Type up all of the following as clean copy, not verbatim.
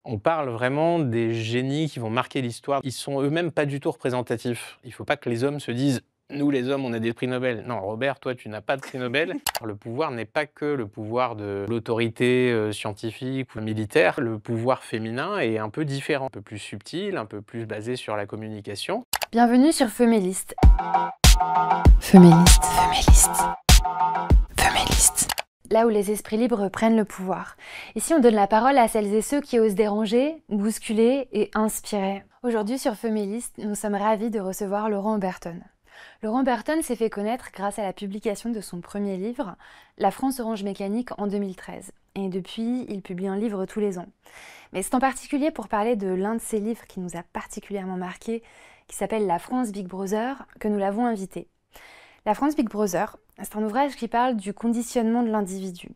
On parle vraiment des génies qui vont marquer l'histoire. Ils sont eux-mêmes pas du tout représentatifs. Il faut pas que les hommes se disent: «Nous les hommes, on a des prix Nobel». Non, Robert, toi, tu n'as pas de prix Nobel. Le pouvoir n'est pas que le pouvoir de l'autorité, scientifique ou militaire. Le pouvoir féminin est un peu différent, un peu plus subtil, un peu plus basé sur la communication. Bienvenue sur Feméliste. Feméliste. Feméliste. Feméliste. Là où les esprits libres prennent le pouvoir. Ici, on donne la parole à celles et ceux qui osent déranger, bousculer et inspirer. Aujourd'hui, sur Feméliste, nous sommes ravis de recevoir Laurent Oberton. Laurent Oberton s'est fait connaître grâce à la publication de son premier livre, La France orange mécanique, en 2013. Et depuis, il publie un livre tous les ans. Mais c'est en particulier pour parler de l'un de ses livres qui nous a particulièrement marqués, qui s'appelle La France Big Brother, que nous l'avons invité. La France Big Brother, c'est un ouvrage qui parle du conditionnement de l'individu.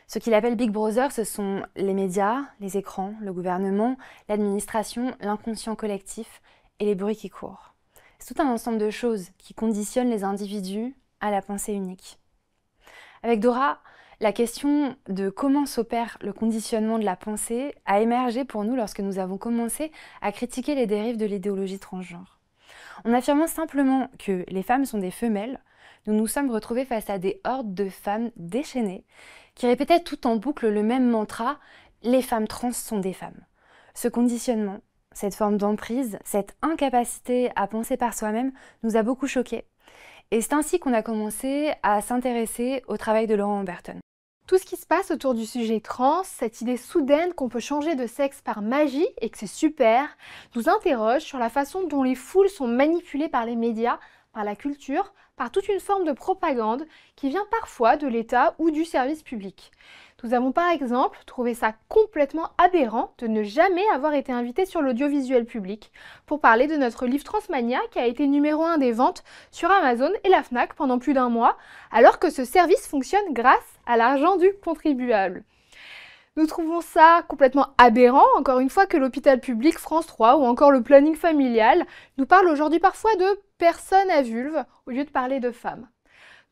Ce qu'il appelle Big Brother, ce sont les médias, les écrans, le gouvernement, l'administration, l'inconscient collectif et les bruits qui courent. C'est tout un ensemble de choses qui conditionnent les individus à la pensée unique. Avec Dora, la question de comment s'opère le conditionnement de la pensée a émergé pour nous lorsque nous avons commencé à critiquer les dérives de l'idéologie transgenre. En affirmant simplement que les femmes sont des femelles, nous nous sommes retrouvés face à des hordes de femmes déchaînées qui répétaient tout en boucle le même mantra « les femmes trans sont des femmes ». Ce conditionnement, cette forme d'emprise, cette incapacité à penser par soi-même nous a beaucoup choqués. Et c'est ainsi qu'on a commencé à s'intéresser au travail de Laurent Oberton. Tout ce qui se passe autour du sujet trans, cette idée soudaine qu'on peut changer de sexe par magie et que c'est super, nous interroge sur la façon dont les foules sont manipulées par les médias, par la culture, par toute une forme de propagande qui vient parfois de l'État ou du service public. Nous avons par exemple trouvé ça complètement aberrant de ne jamais avoir été invité sur l'audiovisuel public pour parler de notre livre Transmania qui a été numéro 1 des ventes sur Amazon et la Fnac pendant plus d'un mois, alors que ce service fonctionne grâce à l'argent du contribuable. Nous trouvons ça complètement aberrant, encore une fois, que l'hôpital public, France 3 ou encore le planning familial nous parlent aujourd'hui parfois de personnes à vulve au lieu de parler de femmes.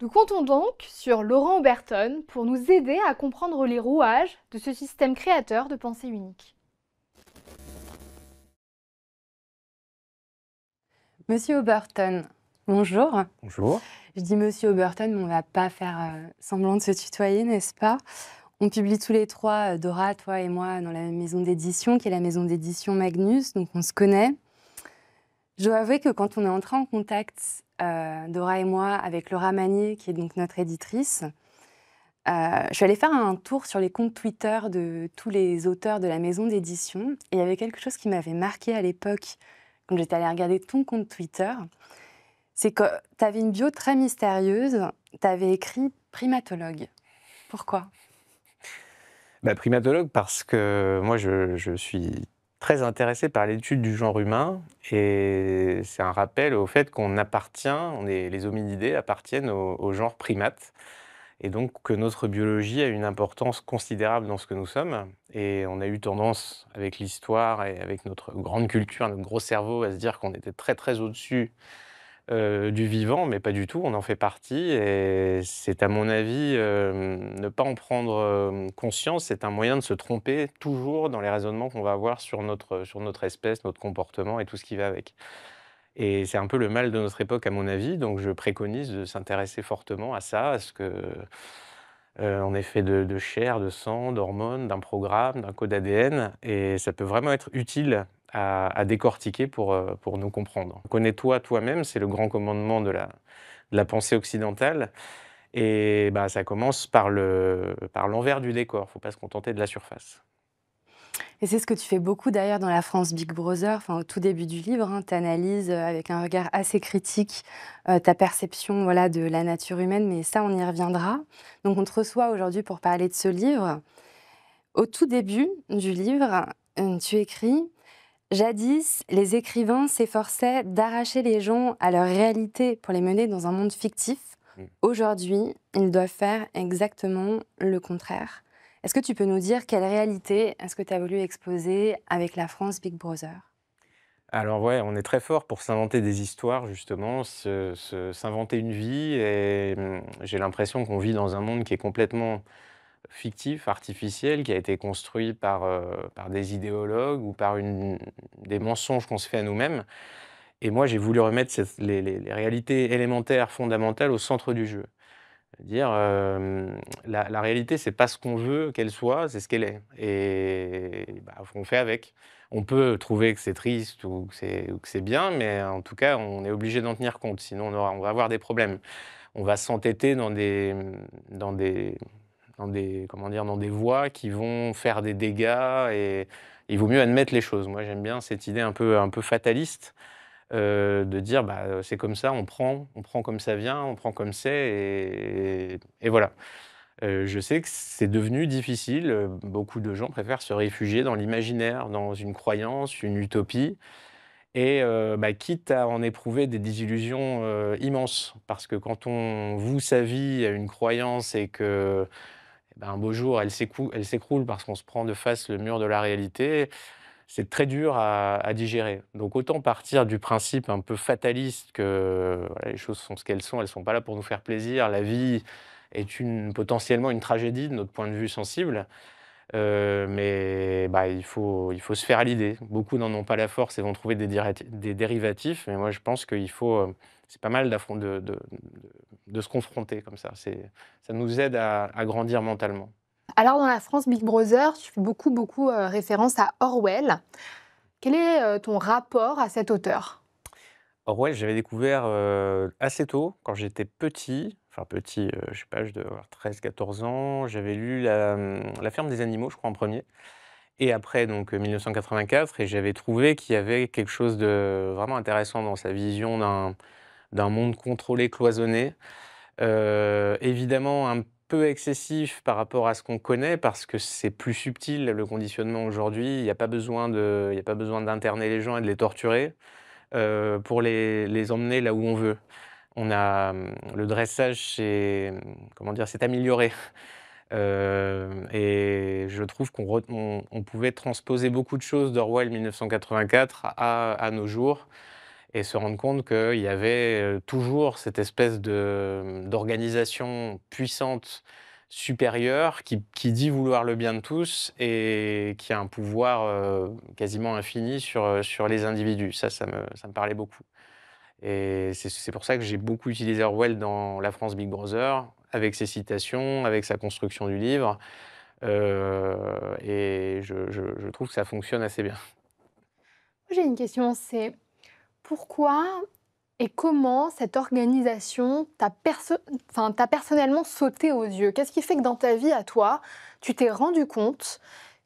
Nous comptons donc sur Laurent Oberton pour nous aider à comprendre les rouages de ce système créateur de pensée unique. Monsieur Oberton, bonjour. Bonjour. Je dis Monsieur Oberton, mais on ne va pas faire semblant de se tutoyer, n'est-ce pas? On publie tous les trois, Dora, toi et moi, dans la même maison d'édition, qui est la maison d'édition Magnus, donc on se connaît. Je dois avouer que quand on est entré en contact, Dora et moi, avec Laura Magnier, qui est donc notre éditrice, je suis allée faire un tour sur les comptes Twitter de tous les auteurs de la maison d'édition. Et il y avait quelque chose qui m'avait marqué à l'époque, quand j'étais allée regarder ton compte Twitter, c'est que tu avais une bio très mystérieuse, tu avais écrit primatologue. Pourquoi ? Primatologue parce que moi je suis très intéressé par l'étude du genre humain et c'est un rappel au fait les hominidés appartiennent au genre primate et donc que notre biologie a une importance considérable dans ce que nous sommes et on a eu tendance avec l'histoire et avec notre grande culture, notre gros cerveau à se dire qu'on était très très au-dessus du vivant, mais pas du tout, on en fait partie et c'est à mon avis, ne pas en prendre, conscience, c'est un moyen de se tromper toujours dans les raisonnements qu'on va avoir sur notre espèce, notre comportement et tout ce qui va avec. Et c'est un peu le mal de notre époque à mon avis, donc je préconise de s'intéresser fortement à ça, à ce que, on est fait de chair, de sang, d'hormones, d'un programme, d'un code ADN et ça peut vraiment être utile à décortiquer pour nous comprendre. Connais-toi toi-même, c'est le grand commandement de la pensée occidentale et ça commence par l'envers du décor, il ne faut pas se contenter de la surface. Et c'est ce que tu fais beaucoup d'ailleurs dans la France Big Brother, enfin, au tout début du livre, tu analyses avec un regard assez critique ta perception voilà, de la nature humaine, mais ça on y reviendra. Donc on te reçoit aujourd'hui pour parler de ce livre. Au tout début du livre, tu écris « Jadis, les écrivains s'efforçaient d'arracher les gens à leur réalité pour les mener dans un monde fictif. Aujourd'hui, ils doivent faire exactement le contraire. » Est-ce que tu peux nous dire quelle réalité est-ce que tu as voulu exposer avec la France Big Brother ? Alors ouais, on est très fort pour s'inventer des histoires justement, s'inventer une vie et j'ai l'impression qu'on vit dans un monde qui est complètement fictif, artificiel, qui a été construit par des idéologues ou par des mensonges qu'on se fait à nous-mêmes. Et moi, j'ai voulu remettre les réalités élémentaires, fondamentales au centre du jeu. Dire, la réalité, c'est pas ce qu'on veut qu'elle soit, c'est ce qu'elle est. Et bah, on fait avec. On peut trouver que c'est triste ou que c'est bien, mais en tout cas, on est obligé d'en tenir compte, sinon on va avoir des problèmes. On va s'entêter dans des comment dire? Dans des voies qui vont faire des dégâts et il vaut mieux admettre les choses. Moi, j'aime bien cette idée un peu fataliste, de dire: «Bah, c'est comme ça, on prend comme ça vient, on prend comme c'est et voilà». Je sais que c'est devenu difficile, beaucoup de gens préfèrent se réfugier dans l'imaginaire, dans une croyance, une utopie et bah, quitte à en éprouver des désillusions, immenses. Parce que quand on voue sa vie à une croyance et que, eh ben, un beau jour elle s'écroule parce qu'on se prend de face le mur de la réalité, c'est très dur à digérer. Donc autant partir du principe un peu fataliste que, voilà, les choses sont ce qu'elles sont sont pas là pour nous faire plaisir. La vie est potentiellement une tragédie de notre point de vue sensible, mais bah, il faut se faire à l'idée. Beaucoup n'en ont pas la force et vont trouver des dérivatifs, mais moi je pense qu'il faut, c'est pas mal de se confronter comme ça. Ça nous aide à grandir mentalement. Alors dans la France Big Brother, tu fais beaucoup référence à Orwell. Quel est ton rapport à cet auteur? Orwell, j'avais découvert, assez tôt, quand j'étais petit, enfin petit, je sais pas, je devais avoir 13-14 ans. J'avais lu La ferme des animaux, je crois, en premier et après donc 1984 et j'avais trouvé qu'il y avait quelque chose de vraiment intéressant dans sa vision d'un monde contrôlé, cloisonné. Évidemment un peu excessif par rapport à ce qu'on connaît parce que c'est plus subtil le conditionnement aujourd'hui. Il y a pas besoin d'interner les gens et de les torturer, pour les emmener là où on veut. Le dressage comment dire? S'est amélioré, et je trouve on pouvait transposer beaucoup de choses d'Orwell 1984 à nos jours et se rendre compte qu'il y avait, toujours cette espèce d'organisation puissante, supérieure, qui dit vouloir le bien de tous et qui a un pouvoir, quasiment infini sur les individus. Ça me parlait beaucoup et c'est pour ça que j'ai beaucoup utilisé Orwell dans La France Big Brother, avec ses citations, avec sa construction du livre, et je trouve que ça fonctionne assez bien. J'ai une question, c'est pourquoi et comment cette organisation t'a personnellement sauté aux yeux? Qu'est-ce qui fait que dans ta vie à toi, tu t'es rendu compte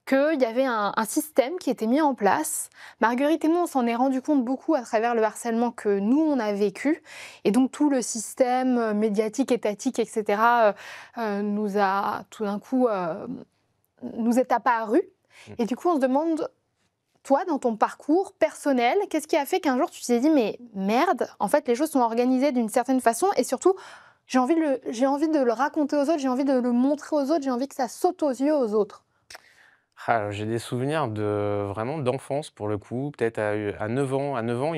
qu'il y avait un système qui était mis en place? Marguerite et moi, on s'en est rendu compte beaucoup à travers le harcèlement que nous, on a vécu. Et donc tout le système médiatique, étatique, etc., nous a tout d'un coup nous est apparu. Mmh. Et du coup, on se demande, toi, dans ton parcours personnel, qu'est-ce qui a fait qu'un jour tu t'es dit mais merde, en fait les choses sont organisées d'une certaine façon et surtout j'ai envie de le raconter aux autres, j'ai envie de le montrer aux autres, j'ai envie que ça saute aux yeux aux autres. Ah, j'ai des souvenirs vraiment d'enfance pour le coup, peut-être à 9 ans. À 9 ans,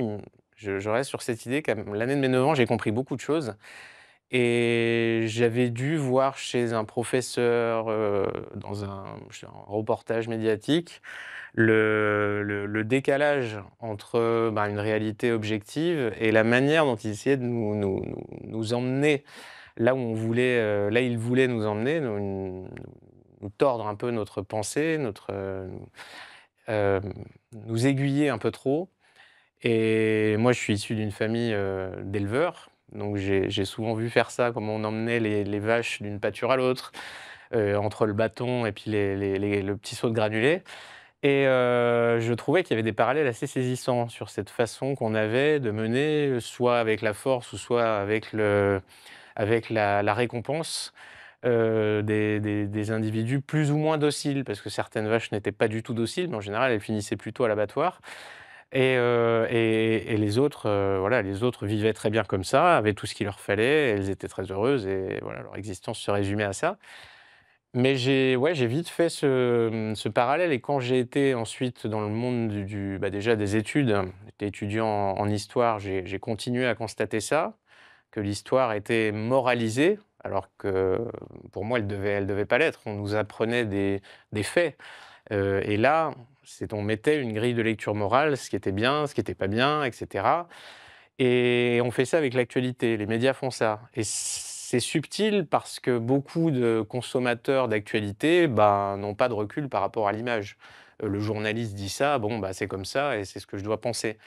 je reste sur cette idée qu'à l'année de mes 9 ans, j'ai compris beaucoup de choses et j'avais dû voir chez un professeur, chez un reportage médiatique, le décalage entre, bah, une réalité objective et la manière dont il essayait de nous emmener là où là, il voulait nous emmener, nous tordre un peu notre pensée, hem, nous aiguiller un peu trop et moi, je suis issu d'une famille, d'éleveurs, donc j'ai souvent vu faire ça, comment on emmenait les vaches d'une pâture à l'autre, entre le bâton et puis le petit seau de granulés et je trouvais qu'il y avait des parallèles assez saisissants sur cette façon qu'on avait de mener, soit avec la force ou soit avec la récompense, des individus plus ou moins dociles. Parce que certaines vaches n'étaient pas du tout dociles, mais en général, elles finissaient plutôt à l'abattoir et les autres, voilà, les autres vivaient très bien comme ça, avaient tout ce qu'il leur fallait, elles étaient très heureuses et voilà, leur existence se résumait à ça. Mais j'ai vite fait ce parallèle et quand j'ai été ensuite dans le monde bah, déjà des études, j'étais étudiant en histoire, j'ai continué à constater ça, que l'histoire était moralisée, alors que pour moi, elle devait pas l'être. On nous apprenait des faits. Et là, on mettait une grille de lecture morale, ce qui était bien, ce qui était pas bien, et cetera. Et on fait ça avec l'actualité, les médias font ça. Et c'est subtil parce que beaucoup de consommateurs d'actualité, ben, n'ont pas de recul par rapport à l'image. Le journaliste dit ça, bon, bah, c'est comme ça et c'est ce que je dois penser.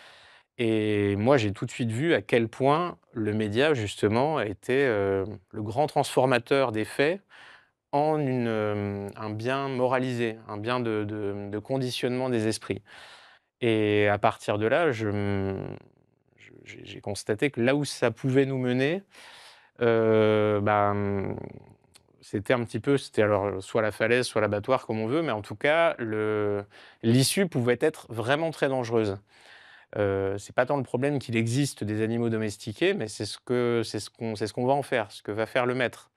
Et moi, j'ai tout de suite vu à quel point le média, justement, était, le grand transformateur des faits en un bien moralisé, un bien de conditionnement des esprits. Et à partir de là, j'ai constaté que là où ça pouvait nous mener, ben, c'était alors soit la falaise, soit l'abattoir comme on veut, mais en tout cas, l'issue pouvait être vraiment très dangereuse. C'est pas tant le problème qu'il existe des animaux domestiqués, mais c'est ce qu'on va en faire, ce que va faire le maître.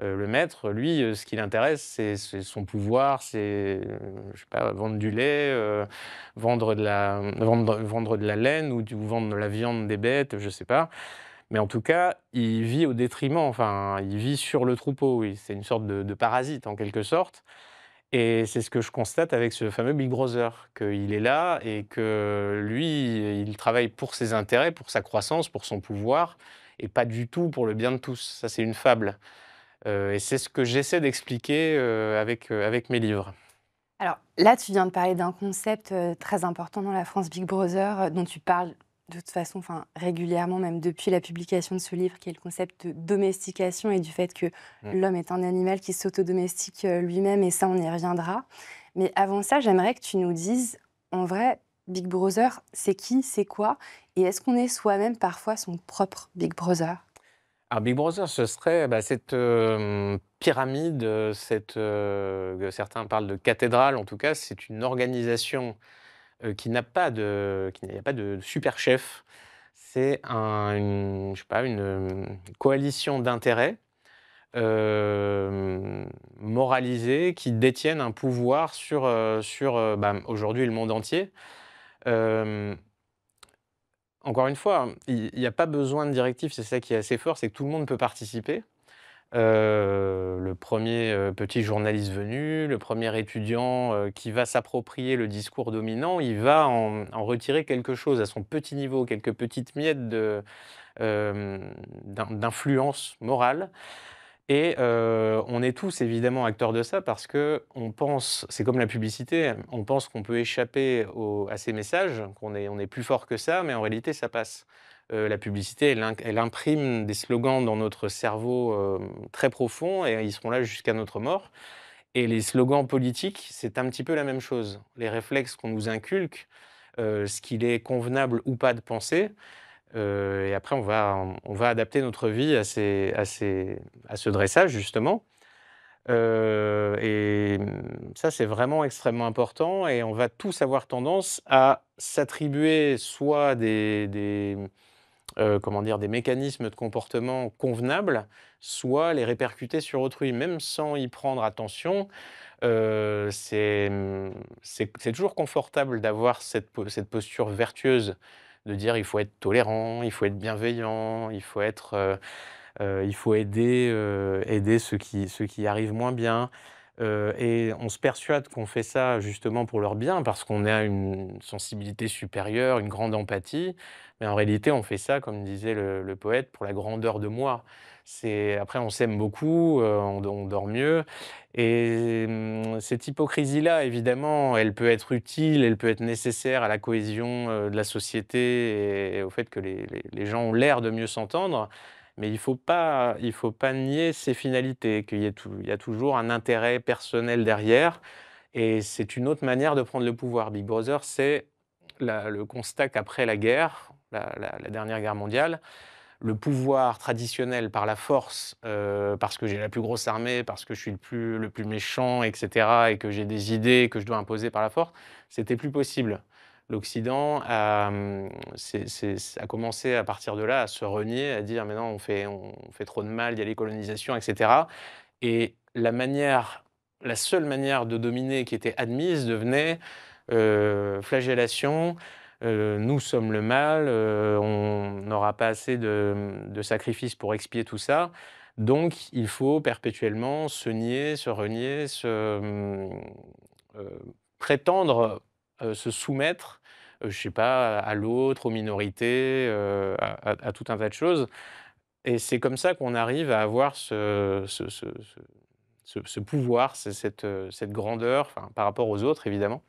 Le maître, lui, ce qui l'intéresse, c'est son pouvoir, je sais pas, vendre du lait, vendre de la laine ou vendre de la viande des bêtes, je sais pas. Mais en tout cas, il vit au détriment, enfin, il vit sur le troupeau, oui. C'est une sorte de parasite en quelque sorte et c'est ce que je constate avec ce fameux Big Brother, qu'il est là et que lui, il travaille pour ses intérêts, pour sa croissance, pour son pouvoir et pas du tout pour le bien de tous. Ça, c'est une fable. Et c'est ce que j'essaie d'expliquer, avec mes livres. Alors là, tu viens de parler d'un concept très important dans la France Big Brother, dont tu parles de toute façon régulièrement, même depuis la publication de ce livre, qui est le concept de domestication et du fait que Mmh. l'homme est un animal qui s'autodomestique lui-même, et ça, on y reviendra. Mais avant ça, j'aimerais que tu nous dises, en vrai, Big Brother, c'est qui, c'est quoi, et est-ce qu'on est soi-même parfois son propre Big Brother? Alors Big Brother, ce serait, bah, cette, pyramide, que certains parlent de cathédrale, en tout cas, c'est une organisation, qui n'a pas de super chef. C'est je sais pas, coalition d'intérêts, moralisés qui détiennent un pouvoir sur, bah, aujourd'hui le monde entier. Hem Encore une fois, il y a pas besoin de directive, c'est ça qui est assez fort, c'est que tout le monde peut participer. Le premier petit journaliste venu, le premier étudiant, qui va s'approprier le discours dominant, il va en retirer quelque chose à son petit niveau, quelques petites miettes d'influence morale et on est tous évidemment acteurs de ça parce qu'on pense c'est comme la publicité, on pense qu'on peut échapper à ces messages, on est plus fort que ça, mais en réalité ça passe. La publicité, elle imprime des slogans dans notre cerveau, très profonds et ils seront là jusqu'à notre mort et les slogans politiques, c'est un petit peu la même chose. Les réflexes qu'on nous inculque, ce qu'il est convenable ou pas de penser, et après on va adapter notre vie à ce dressage justement. Ça, c'est vraiment extrêmement important et on va tous avoir tendance à s'attribuer soit comment dire? Des mécanismes de comportement convenables, soit les répercuter sur autrui, même sans y prendre attention. C'est toujours confortable d'avoir cette posture vertueuse, de dire: «Il faut être tolérant, il faut être bienveillant, il faut aider ceux qui y arrivent moins bien». Et on se persuade qu'on fait ça justement pour leur bien, parce qu'on a une sensibilité supérieure, une grande empathie. Mais en réalité, on fait ça, comme disait le poète, pour la grandeur de moi. Après, on s'aime beaucoup, on dort mieux. Et cette hypocrisie-là, évidemment, elle peut être utile, elle peut être nécessaire à la cohésion de la société et au fait que les gens ont l'air de mieux s'entendre. Mais il faut pas nier ses finalités, il y a toujours un intérêt personnel derrière et c'est une autre manière de prendre le pouvoir. Big Brother, c'est le constat qu'après la guerre, la dernière guerre mondiale, le pouvoir traditionnel par la force, parce que j'ai la plus grosse armée, parce que je suis le plus méchant et cetera et que j'ai des idées que je dois imposer par la force, c'était plus possible. L'Occident a commencé à partir de là à se renier, à dire: «Mais non, on fait trop de mal, il y a les colonisations et cetera» et la seule manière de dominer qui était admise devenait, flagellation, nous sommes le mal, on n'aura pas assez de sacrifices pour expier tout ça. Donc il faut perpétuellement se nier, se renier, prétendre, se soumettre, je sais pas, à l'autre, aux minorités, à tout un tas de choses et c'est comme ça qu'on arrive à avoir ce pouvoir, cette grandeur, enfin, par rapport aux autres évidemment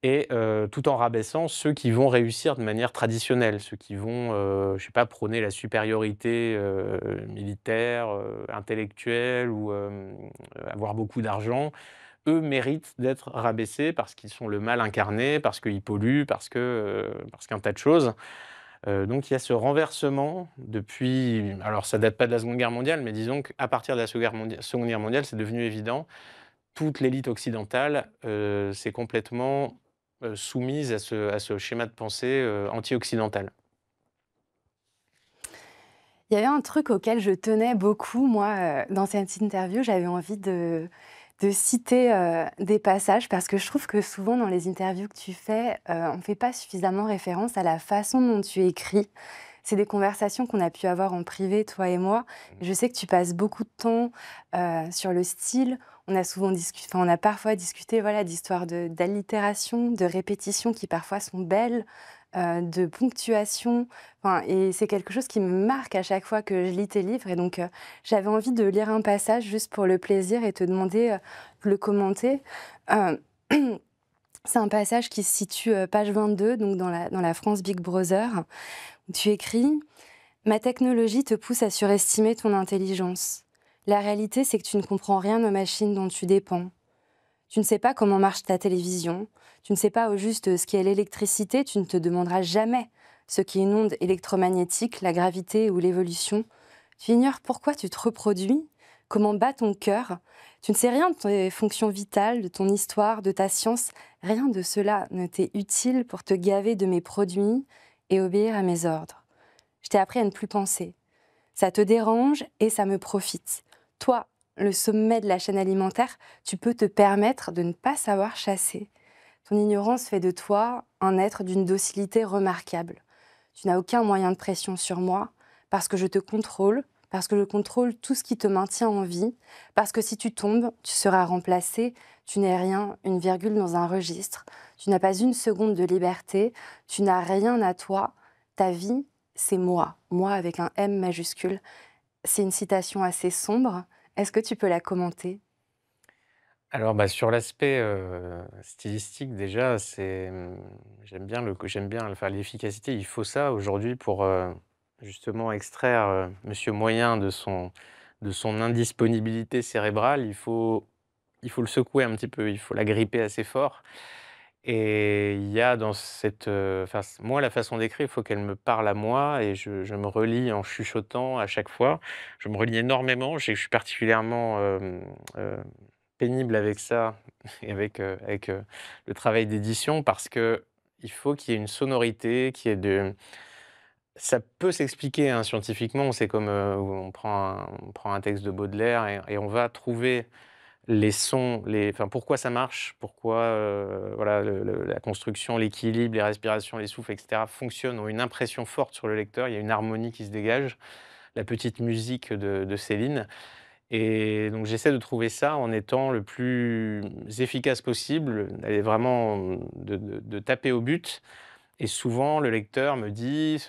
et tout en rabaissant ceux qui vont réussir de manière traditionnelle, ceux qui vont, je sais pas, prôner la supériorité, militaire, intellectuelle ou avoir beaucoup d'argent. Eux méritent d'être rabaissés parce qu'ils sont le mal incarné, parce qu'ils polluent, parce qu'un tas de choses. Donc il y a ce renversement depuis alors ça date pas de la Seconde Guerre mondiale, mais disons qu'à partir de la Seconde Guerre mondiale, c'est devenu évident. Toute l'élite occidentale, s'est complètement, soumise à ce schéma de pensée, anti-occidental. Il y avait un truc auquel je tenais beaucoup, moi, dans cette interview. J'avais envie de citer des passages parce que je trouve que souvent dans les interviews que tu fais, on ne fait pas suffisamment référence à la façon dont tu écris. C'est des conversations qu'on a pu avoir en privé, toi et moi. Je sais que tu passes beaucoup de temps sur le style. On a souvent discuté, enfin, on a parfois discuté voilà, d'histoires d'allitération, de répétitions qui parfois sont belles, de ponctuation. Enfin, et c'est quelque chose qui me marque à chaque fois que je lis tes livres. Et donc, j'avais envie de lire un passage juste pour le plaisir et te demander de le commenter. Euh, c'est un passage qui se situe page 22, donc dans la France Big Brother, où tu écris « Ma technologie te pousse à surestimer ton intelligence. La réalité, c'est que tu ne comprends rien aux machines dont tu dépends. Tu ne sais pas comment marche ta télévision, tu ne sais pas au juste ce qu'est l'électricité, tu ne te demanderas jamais ce qu'est une onde électromagnétique, la gravité ou l'évolution. Tu ignores pourquoi tu te reproduis, comment bat ton cœur. Tu ne sais rien de tes fonctions vitales, de ton histoire, de ta science. Rien de cela ne t'est utile pour te gaver de mes produits et obéir à mes ordres. Je t'ai appris à ne plus penser. Ça te dérange et ça me profite. Toi, le sommet de la chaîne alimentaire, tu peux te permettre de ne pas savoir chasser. Ton ignorance fait de toi un être d'une docilité remarquable. Tu n'as aucun moyen de pression sur moi, parce que je te contrôle, parce que je contrôle tout ce qui te maintient en vie, parce que si tu tombes, tu seras remplacé, tu n'es rien, une virgule dans un registre, tu n'as pas une seconde de liberté, tu n'as rien à toi, ta vie, c'est moi avec un M majuscule. C'est une citation assez sombre. Est-ce que tu peux la commenter? Alors, bah, sur l'aspect, stylistique déjà, j'aime bien enfin l'efficacité. Il faut ça aujourd'hui pour, justement extraire, monsieur Moyen de son indisponibilité cérébrale. Il faut le secouer un petit peu, il faut l'agripper assez fort et il y a dans cette, enfin moi la façon d'écrire, il faut qu'elle me parle à moi et je me relis en chuchotant à chaque fois. Je me relis énormément, je suis particulièrement, pénible avec ça et avec le travail d'édition parce que il faut qu'il y ait une sonorité, qu'il y ait de ça peut s'expliquer, hein, scientifiquement. C'est comme, où on prend un texte de Baudelaire et on va trouver les sons, enfin, pourquoi ça marche, pourquoi, voilà, la construction, l'équilibre, les respirations, les souffles et cetera fonctionnent, ont une impression forte sur le lecteur. Il y a une harmonie qui se dégage, la petite musique de Céline et donc j'essaie de trouver ça en étant le plus efficace possible, d'aller vraiment, de taper au but et souvent le lecteur me dit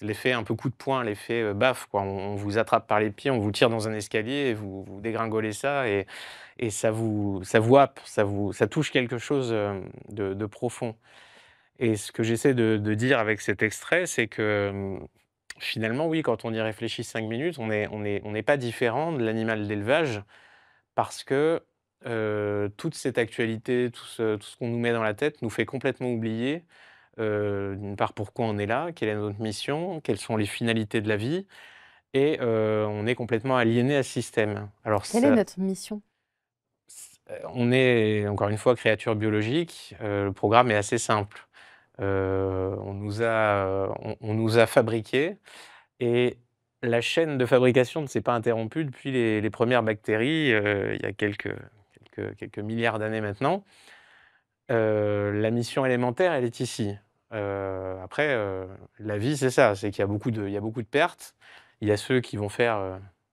l'effet un peu coup de poing, l'effet, baf quoi. On vous attrape par les pieds, on vous tire dans un escalier et vous dégringolez ça et ça vous happe, ça touche quelque chose, de profond et ce que j'essaie de dire avec cet extrait, c'est que, finalement, oui, quand on y réfléchit 5 minutes, on n'est pas différent de l'animal d'élevage parce que, toute cette actualité, tout ce qu'on nous met dans la tête nous fait complètement oublier, d'une part, pourquoi on est là, quelle est notre mission, quelles sont les finalités de la vie et on est complètement aliéné à ce système. Alors Quelle est ça notre mission? on est encore une fois créature biologique, le programme est assez simple. On nous a fabriqués et la chaîne de fabrication ne s'est pas interrompue depuis les premières bactéries, il y a quelques milliards d'années maintenant. La mission élémentaire, elle est ici. Après, la vie, c'est ça, c'est qu'il y a beaucoup de pertes. Il y a ceux qui vont faire,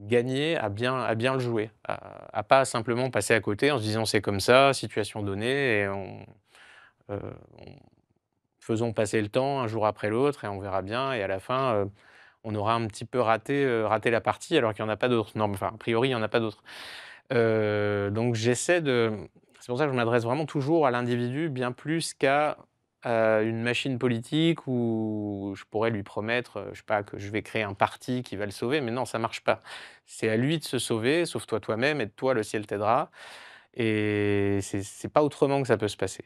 gagner à bien le jouer, à pas simplement passer à côté en se disant: «C'est comme ça, situation donnée» et on faisons passer le temps un jour après l'autre et on verra bien et à la fin, on aura un petit peu raté la partie alors qu'il y en a pas d'autres. Non, mais enfin, a priori, il y en a pas d'autres. Donc j'essaie de c'est pour ça que je m'adresse vraiment toujours à l'individu bien plus qu'à, une machine politique où je pourrais lui promettre, je sais pas, que je vais créer un parti qui va le sauver, mais non, ça marche pas. C'est à lui de se sauver, sauve-toi toi-même, aide-toi, le ciel t'aidera et c'est pas autrement que ça peut se passer.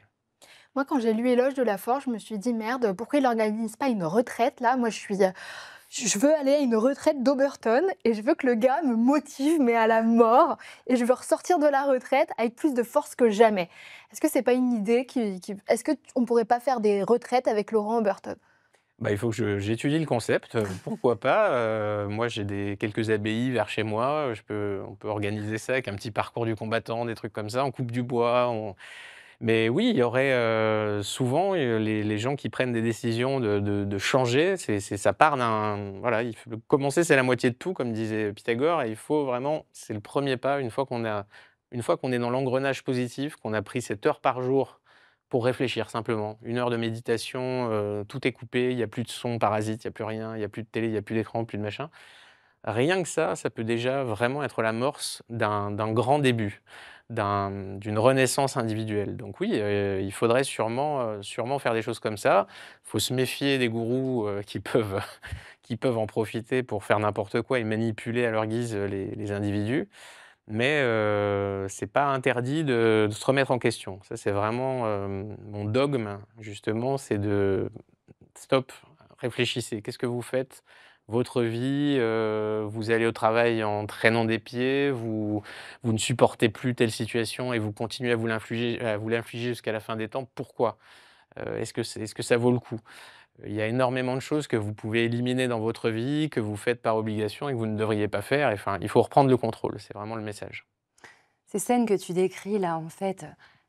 Moi, quand j'ai lu Éloge de la Forge, je me suis dit: «Merde, pourquoi il organise pas une retraite là?» Moi, je veux aller à une retraite d'Oberton et je veux que le gars me motive, mais à la mort, et je veux ressortir de la retraite avec plus de force que jamais. Est-ce que c'est pas une idée est-ce que on pourrait pas faire des retraites avec Laurent Oberton? Bah, il faut que j'étudie le concept, pourquoi pas? Moi, j'ai quelques abbayes vers chez moi, on peut organiser ça avec un petit parcours du combattant, des trucs comme ça. On coupe du bois, on mais oui, il y aurait, souvent, les gens qui prennent des décisions de changer, ça part d'un voilà, il faut commencer, c'est la moitié de tout, comme disait Pythagore et il faut vraiment c'est le premier pas, une fois qu'on est dans l'engrenage positif, qu'on a pris cette heure par jour pour réfléchir simplement. 1 heure de méditation, tout est coupé, il y a plus de son parasite, il y a plus rien, il y a plus de télé, il y a plus d'écran, plus de machin. Rien que ça peut déjà vraiment être l'amorce d'un grand début, d'une renaissance individuelle. Donc oui, il faudrait sûrement faire des choses comme ça. Il faut se méfier des gourous, qui peuvent qui peuvent en profiter pour faire n'importe quoi et manipuler à leur guise, les individus. Mais c'est pas interdit de se remettre en question. Ça, c'est vraiment, mon dogme justement, c'est de stop, réfléchissez. Qu'est-ce que vous faites? Votre vie, vous allez au travail en traînant des pieds, vous ne supportez plus telle situation et vous continuez à vous l'infliger jusqu'à la fin des temps. Pourquoi? Est-ce que ça vaut le coup? Il y a énormément de choses que vous pouvez éliminer dans votre vie, que vous faites par obligation et que vous ne devriez pas faire et enfin, il faut reprendre le contrôle, c'est vraiment le message. Ces scènes que tu décris là, en fait,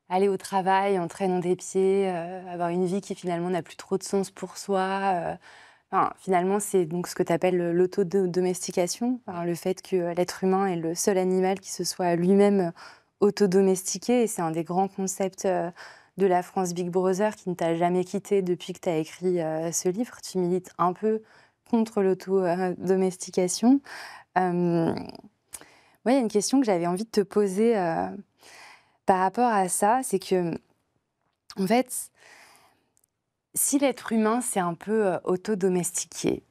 aller au travail en traînant des pieds, avoir une vie qui finalement n'a plus trop de sens pour soi, enfin, finalement, c'est donc ce que tu appelles l'autodomestication, enfin, le fait que l'être humain est le seul animal qui se soit lui-même autodomestiqué et c'est un des grands concepts, de la France Big Brother qui ne t'a jamais quitté depuis que tu as écrit, ce livre. Tu milites un peu contre l'autodomestication. Moi, il y a une question que j'avais envie de te poser, par rapport à ça, c'est que, en fait, si l'être humain s'est un peu, auto-domestiqué,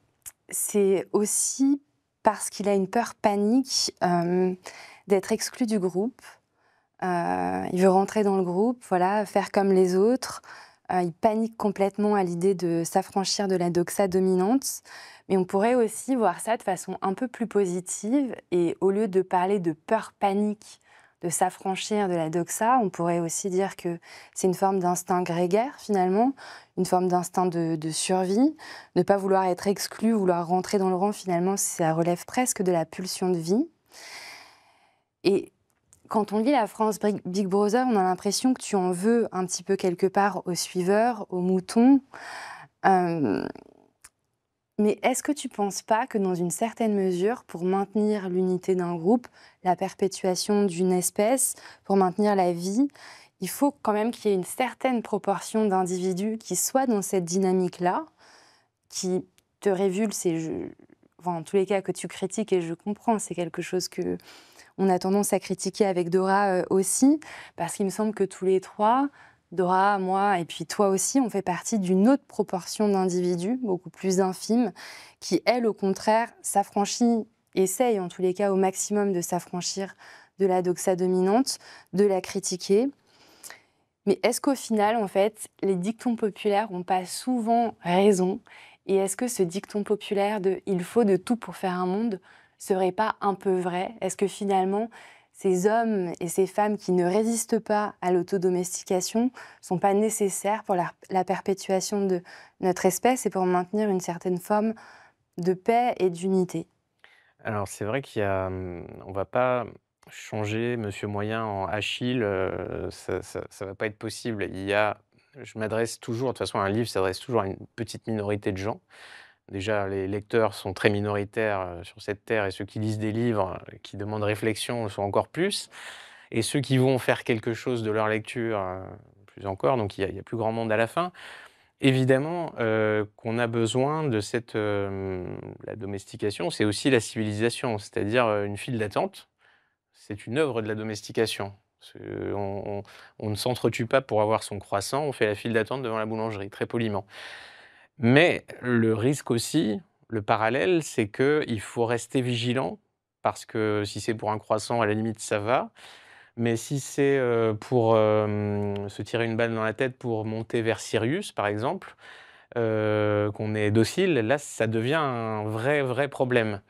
c'est aussi parce qu'il a une peur panique, d'être exclu du groupe. Il veut rentrer dans le groupe, voilà, faire comme les autres. Il panique complètement à l'idée de s'affranchir de la doxa dominante. Mais on pourrait aussi voir ça de façon un peu plus positive et au lieu de parler de peur panique de s'affranchir de la doxa, on pourrait aussi dire que c'est une forme d'instinct grégaire finalement, une forme d'instinct de survie. Ne pas vouloir être exclu, vouloir rentrer dans le rang, finalement, ça relève presque de la pulsion de vie. Et quand on lit la France Big Brother, on a l'impression que tu en veux un petit peu quelque part aux suiveurs, aux moutons. Euh, mais est-ce que tu ne penses pas que dans une certaine mesure, pour maintenir l'unité d'un groupe, la perpétuation d'une espèce, pour maintenir la vie, il faut quand même qu'il y ait une certaine proportion d'individus qui soient dans cette dynamique-là, qui te révulsent enfin, en tous les cas que tu critiques et je comprends, c'est quelque chose que on a tendance à critiquer avec Dora aussi, parce qu'il me semble que tous les trois, Dora, moi et puis toi aussi, on fait partie d'une autre proportion d'individus, beaucoup plus infime, qui, elle, au contraire, s'affranchit, essaye en tous les cas au maximum de s'affranchir de la doxa dominante, de la critiquer. Mais est-ce qu'au final, en fait, les dictons populaires n'ont pas souvent raison? Et est-ce que ce dicton populaire de « il faut de tout pour faire un monde » serait pas un peu vrai? Est-ce que finalement, ces hommes et ces femmes qui ne résistent pas à l'autodomestication ne sont pas nécessaires pour la perpétuation de notre espèce et pour maintenir une certaine forme de paix et d'unité? Alors c'est vrai on va pas changer Monsieur Moyen en Achille, ça va pas être possible. Je m'adresse toujours de toute façon un livre s'adresse toujours à une petite minorité de gens. Déjà, les lecteurs sont très minoritaires sur cette terre et ceux qui lisent des livres qui demandent réflexion le sont encore plus. Et ceux qui vont faire quelque chose de leur lecture, plus encore, donc il y a plus grand monde à la fin. Évidemment, qu'on a besoin de cette, la domestication, c'est aussi la civilisation, c'est-à-dire, une file d'attente. C'est une œuvre de la domestication. C'est on ne s'entretue pas pour avoir son croissant, on fait la file d'attente devant la boulangerie, très poliment. Mais le risque aussi, le parallèle, c'est qu'il faut rester vigilant parce que si c'est pour un croissant, à la limite, ça va. Mais si c'est, pour, se tirer une balle dans la tête pour monter vers Sirius, par exemple, qu'on est docile, là, ça devient un vrai, vrai problème.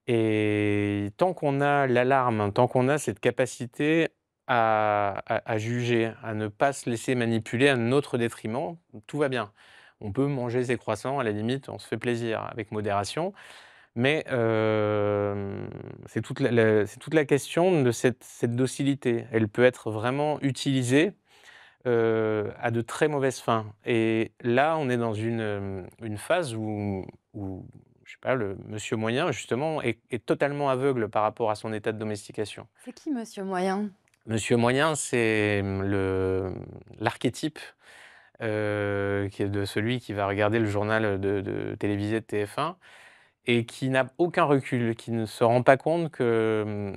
Et tant qu'on a l'alarme, tant qu'on a cette capacité à juger, à ne pas se laisser manipuler à notre détriment, tout va bien. On peut manger ses croissants, à la limite, on se fait plaisir avec modération, mais c'est toute la question de cette docilité. Elle peut être vraiment utilisée, à de très mauvaises fins et là, on est dans une phase où je sais pas, le monsieur moyen justement est totalement aveugle par rapport à son état de domestication. C'est qui Monsieur Moyen? Monsieur moyen, c'est, l'archétype, qui est de celui qui va regarder le journal de télévisé de TF1 et qui n'a aucun recul, qui ne se rend pas compte que,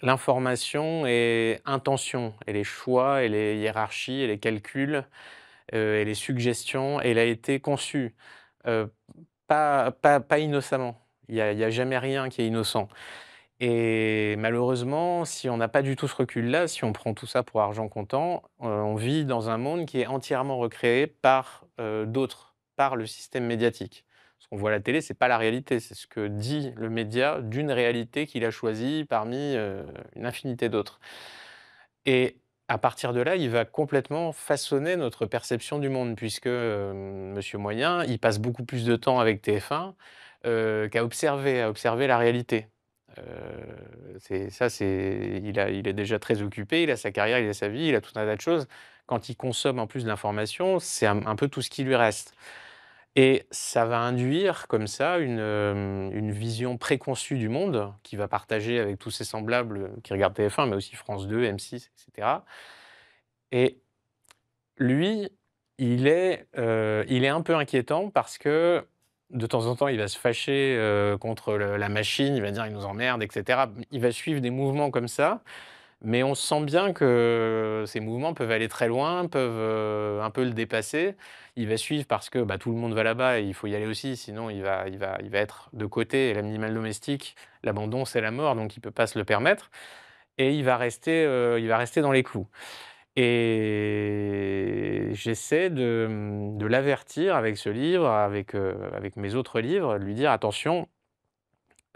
l'information est intention et les choix et les hiérarchies et les calculs, et les suggestions, elle a été conçue, heu, pas innocemment. Il y a jamais rien qui est innocent et malheureusement, si on n'a pas du tout ce recul-là, si on prend tout ça pour argent comptant, on vit dans un monde qui est entièrement recréé par, d'autres, par le système médiatique. Ce qu'on voit à la télé, c'est pas la réalité, c'est ce que dit le média d'une réalité qu'il a choisie parmi, une infinité d'autres. Et à partir de là, il va complètement façonner notre perception du monde puisque, monsieur moyen, il passe beaucoup plus de temps avec TF1, à observer la réalité. Il est déjà très occupé, il a sa carrière, il a sa vie, il a tout un tas de choses. Quand il consomme en plus de l'information, c'est un peu tout ce qui lui reste. Et ça va induire comme ça une vision préconçue du monde qu'il va partager avec tous ses semblables, qui regardent TF1, mais aussi France 2, M6 et cetera. Et lui, il est un peu inquiétant parce que, de temps en temps, il va se fâcher, contre la machine, il va dire: «Il nous emmerde» et cetera. Il va suivre des mouvements comme ça, mais on sent bien que ces mouvements peuvent aller très loin, peuvent, un peu le dépasser. Il va suivre parce que, bah, tout le monde va là-bas et il faut y aller aussi, sinon il va être de côté et l'animal domestique, l'abandon, c'est la mort, donc il ne peut pas se le permettre et il va rester dans les clous. Et j'essaie de l'avertir avec ce livre, avec mes autres livres, de lui dire: «Attention,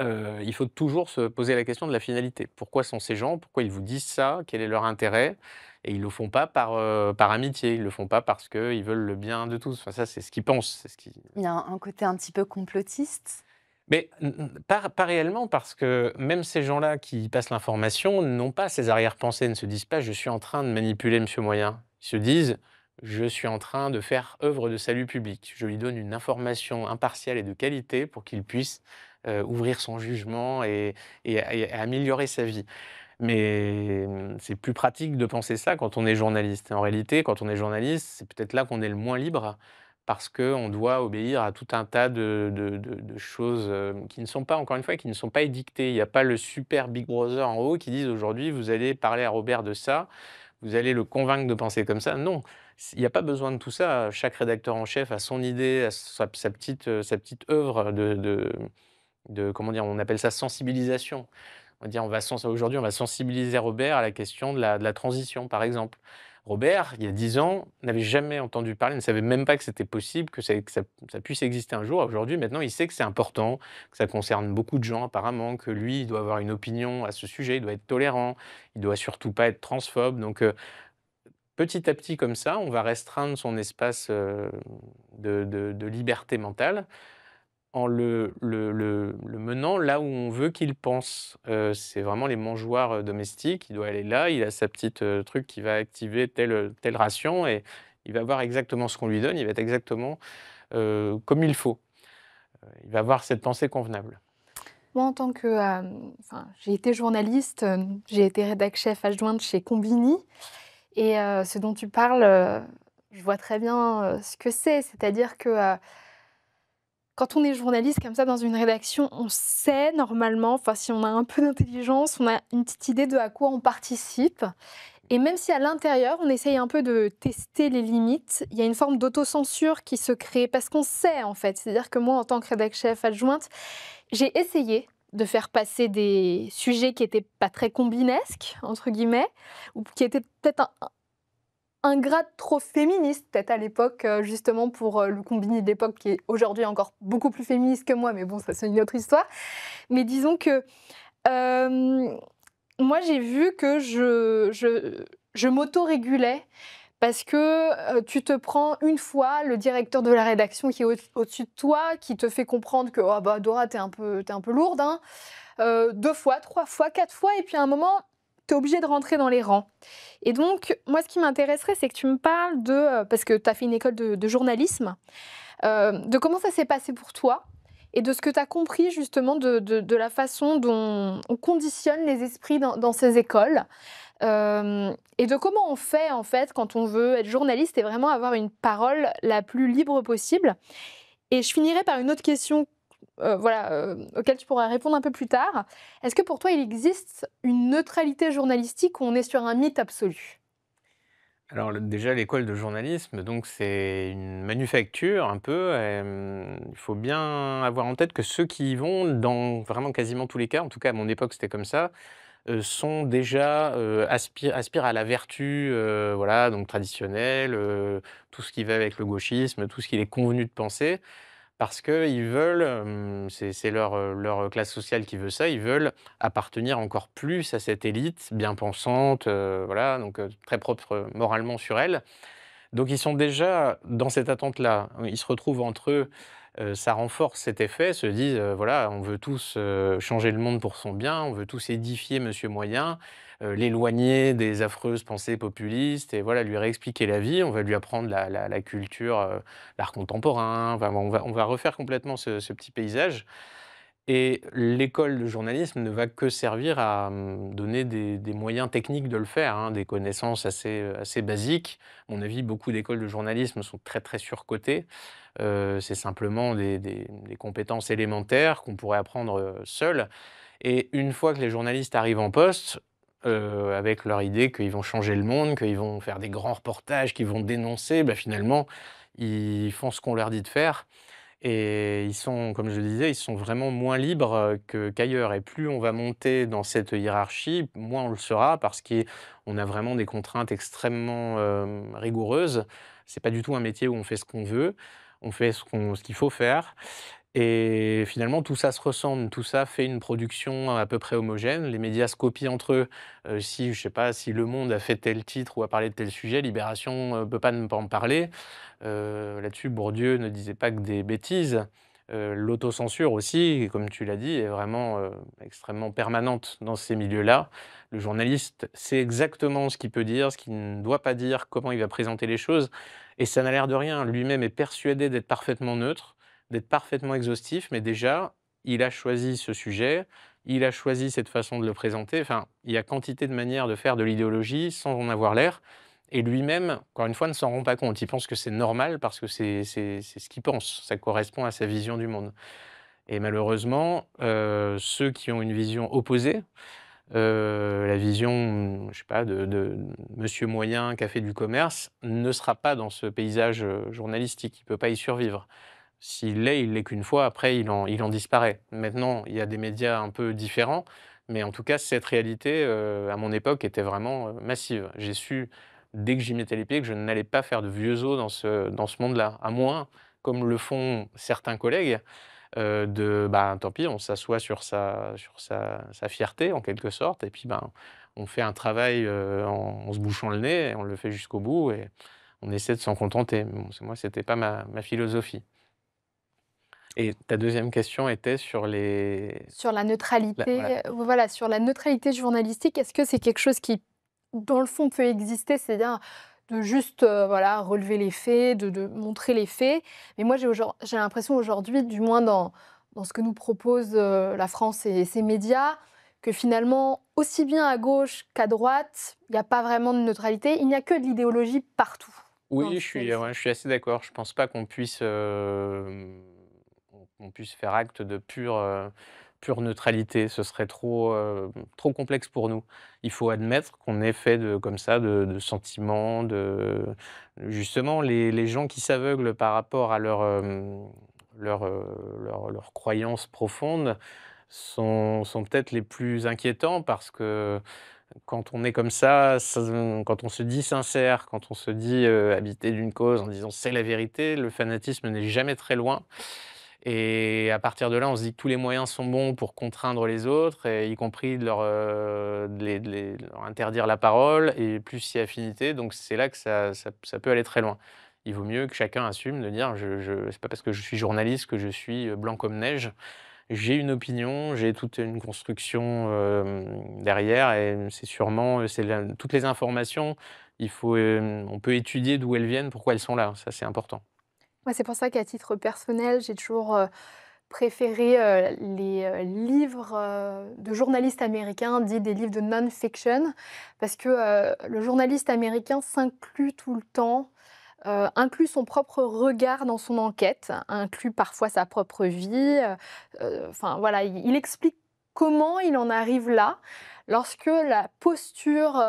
il faut toujours se poser la question de la finalité. Pourquoi sont ces gens? Pourquoi ils vous disent ça? Quel est leur intérêt?» Et ils le font pas par amitié, ils le font pas parce qu'ils veulent le bien de tous. Enfin ça, c'est ce qu'ils pensent, c'est ce qui Il y a un côté un petit peu complotiste? mais pas réellement parce que même ces gens-là qui passent l'information n'ont pas ces arrière-pensées, ne se disent pas: «Je suis en train de manipuler monsieur moyen». Ils se disent: «Je suis en train de faire œuvre de salut public. Je lui donne une information impartiale et de qualité pour qu'il puisse, ouvrir son jugement et améliorer sa vie». Mais, c'est plus pratique de penser ça quand on est journaliste. En réalité, quand on est journaliste, c'est peut-être là qu'on est le moins libre parce qu'on doit obéir à tout un tas de choses, qui ne sont pas, encore une fois, qui ne sont pas édictées. Il n'y a pas le super Big Brother en haut qui dise: «Aujourd'hui, vous allez parler à Robert de ça, vous allez le convaincre de penser comme ça». Non, il n'y a pas besoin de tout ça. Chaque rédacteur en chef a son idée, a sa petite œuvre de comment dire? On appelle ça sensibilisation. On va dire, aujourd'hui, on va sensibiliser Robert à la question de la transition, par exemple. Robert, il y a 10 ans, n'avait jamais entendu parler, ne savait même pas que c'était possible, que ça puisse exister un jour. Aujourd'hui, maintenant, il sait que c'est important, que ça concerne beaucoup de gens apparemment, que lui, il doit avoir une opinion à ce sujet, il doit être tolérant, il doit surtout pas être transphobe. Donc, petit à petit comme ça, on va restreindre son espace, de liberté mentale en le menant là où on veut qu'il pense. C'est vraiment les mangeoires, domestiques. Il doit aller là, il a sa petite, truc qui va activer telle ration et il va voir exactement ce qu'on lui donne, il va être exactement, comme il faut. il va avoir cette pensée convenable. Moi, en tant que, j'ai été journaliste, j'ai été rédac chef adjointe chez Combini et ce dont tu parles, je vois très bien, ce que c'est. C'est-à-dire que, quand on est journaliste comme ça dans une rédaction, on sait normalement, enfin si on a un peu d'intelligence, on a une petite idée de à quoi on participe. Et même si à l'intérieur, on essaye un peu de tester les limites, il y a une forme d'autocensure qui se crée parce qu'on sait en fait. C'est-à-dire que moi, en tant que rédac chef adjointe, j'ai essayé de faire passer des sujets qui étaient pas très combinesques, entre guillemets, ou qui étaient peut-être un grade trop féministe, peut-être à l'époque, justement pour le Combini de l'époque, qui est aujourd'hui encore beaucoup plus féministe que moi, mais bon, ça c'est une autre histoire. Mais disons que moi j'ai vu que je m'auto-régulais parce que tu te prends une fois le directeur de la rédaction qui est au-dessus de toi, qui te fait comprendre que oh, bah, Dora, t'es un peu lourde, hein. 2 fois, 3 fois, 4 fois, et puis à un moment, tu es obligé de rentrer dans les rangs. Et donc, moi, ce qui m'intéresserait, c'est que tu me parles de, parce que tu as fait une école de journalisme, de comment ça s'est passé pour toi et de ce que tu as compris justement de la façon dont on conditionne les esprits dans ces écoles. Et de comment on fait en fait quand on veut être journaliste et vraiment avoir une parole la plus libre possible. Et je finirai par une autre question auquel tu pourras répondre un peu plus tard. Est-ce que pour toi il existe une neutralité journalistique ou on est sur un mythe absolu? Alors déjà l'école de journalisme, donc c'est une manufacture un peu, il faut bien avoir en tête que ceux qui y vont, dans vraiment quasiment tous les cas, en tout cas à mon époque c'était comme ça, sont déjà, aspirent à la vertu, voilà, donc traditionnelle, tout ce qui va avec le gauchisme, tout ce qu'il est convenu de penser. Parce qu'ils veulent, c'est leur classe sociale qui veut ça, ils veulent appartenir encore plus à cette élite bien pensante, voilà, donc très propre, moralement sur elle. Donc ils sont déjà dans cette attente-là. Ils se retrouvent entre eux, ça renforce cet effet, se disent, voilà, on veut tous, changer le monde pour son bien, on veut tous édifier monsieur moyen, l'éloigner des affreuses pensées populistes et voilà, lui réexpliquer la vie. On va lui apprendre la culture, l'art contemporain, enfin on va refaire complètement ce petit paysage. Et l'école de journalisme ne va que servir à, donner des moyens techniques de le faire, hein, des connaissances assez basiques. À mon avis, beaucoup d'écoles de journalisme sont très, très surcotées. C'est simplement des compétences élémentaires qu'on pourrait apprendre, seul. Et une fois que les journalistes arrivent en poste, avec leur idée qu'ils vont changer le monde, qu'ils vont faire des grands reportages, qu'ils vont dénoncer, bah, finalement, ils font ce qu'on leur dit de faire. Et ils sont, comme je le disais, ils sont vraiment moins libres, qu'ailleurs et plus on va monter dans cette hiérarchie, moins on le sera parce qu'on a vraiment des contraintes extrêmement, rigoureuses. C'est pas du tout un métier où on fait ce qu'on veut, on fait ce qu'il faut faire et finalement tout ça se ressemble, tout ça fait une production à peu près homogène. Les médias se copient entre eux, si je sais pas, si Le Monde a fait tel titre ou a parlé de tel sujet, Libération, peut pas ne pas en parler. Là-dessus, Bourdieu ne disait pas que des bêtises. L'autocensure aussi, comme tu l'as dit, est vraiment, extrêmement permanente dans ces milieux-là. Le journaliste sait exactement ce qu'il peut dire, ce qu'il ne doit pas dire, comment il va présenter les choses et ça n'a l'air de rien. Lui-même est persuadé d'être parfaitement neutre, d'être parfaitement exhaustif, mais déjà, il a choisi ce sujet, il a choisi cette façon de le présenter. Enfin, il y a quantité de manières de faire de l'idéologie sans en avoir l'air et lui-même, encore une fois, ne s'en rend pas compte. Il pense que c'est normal parce que c'est ce qu'il pense, ça correspond à sa vision du monde et malheureusement, ceux qui ont une vision opposée, la vision, je sais pas, de monsieur moyen qui a fait du commerce, ne sera pas dans ce paysage, journalistique. Il peut pas y survivre. S'il l'est, il l'est qu'une fois, après il en disparaît. Maintenant, il y a des médias un peu différents, mais en tout cas, cette réalité, à mon époque, était vraiment, massive. J'ai su, dès que j'y mettais les pieds, que je n'allais pas faire de vieux os dans ce monde-là. À moins, comme le font certains collègues, bah, tant pis, on s'assoit sur sa fierté, en quelque sorte et puis, ben, on fait un travail, en se bouchant le nez et on le fait jusqu'au bout et on essaie de s'en contenter. Bon, moi, c'était pas ma philosophie. Et ta deuxième question était sur les Sur la la voilà. neutralité, voilà, sur la neutralité journalistique, est-ce que c'est quelque chose qui, dans le fond, peut exister? C'est-à-dire de juste voilà, relever les faits, de montrer les faits. Mais moi, j'ai l'impression aujourd'hui, du moins dans ce que nous propose la France et ses médias, que finalement, aussi bien à gauche qu'à droite, il n'y a pas vraiment de neutralité. Il n'y a que de l'idéologie partout. Oui, je suis assez d'accord. Je pense pas qu'on puisse faire acte de pure neutralité. Ce serait trop complexe pour nous. Il faut admettre qu'on est fait comme ça, de sentiments, justement, les gens qui s'aveuglent par rapport à leurs croyances profondes sont peut-être les plus inquiétants parce que quand on est comme ça, quand on se dit sincère, quand on se dit, habiter d'une cause en disant: «C'est la vérité», le fanatisme n'est jamais très loin et à partir de là, on se dit que tous les moyens sont bons pour contraindre les autres et y compris de leur interdire la parole et plus il y a affinité, donc c'est là que ça peut aller très loin. Il vaut mieux que chacun assume de dire: «Je c'est pas parce que je suis journaliste que je suis, blanc comme neige». J'ai une opinion, j'ai toute une construction, derrière et c'est sûrement, toutes les informations, on peut étudier d'où elles viennent, pourquoi elles sont là, ça c'est important. Ouais, c'est pour ça qu'à titre personnel, j'ai toujours préféré les livres de journalistes américains, dits des livres de non-fiction, parce que le journaliste américain s'inclut tout le temps, inclut son propre regard dans son enquête, inclut parfois sa propre vie. Enfin voilà, il explique comment il en arrive là, lorsque la posture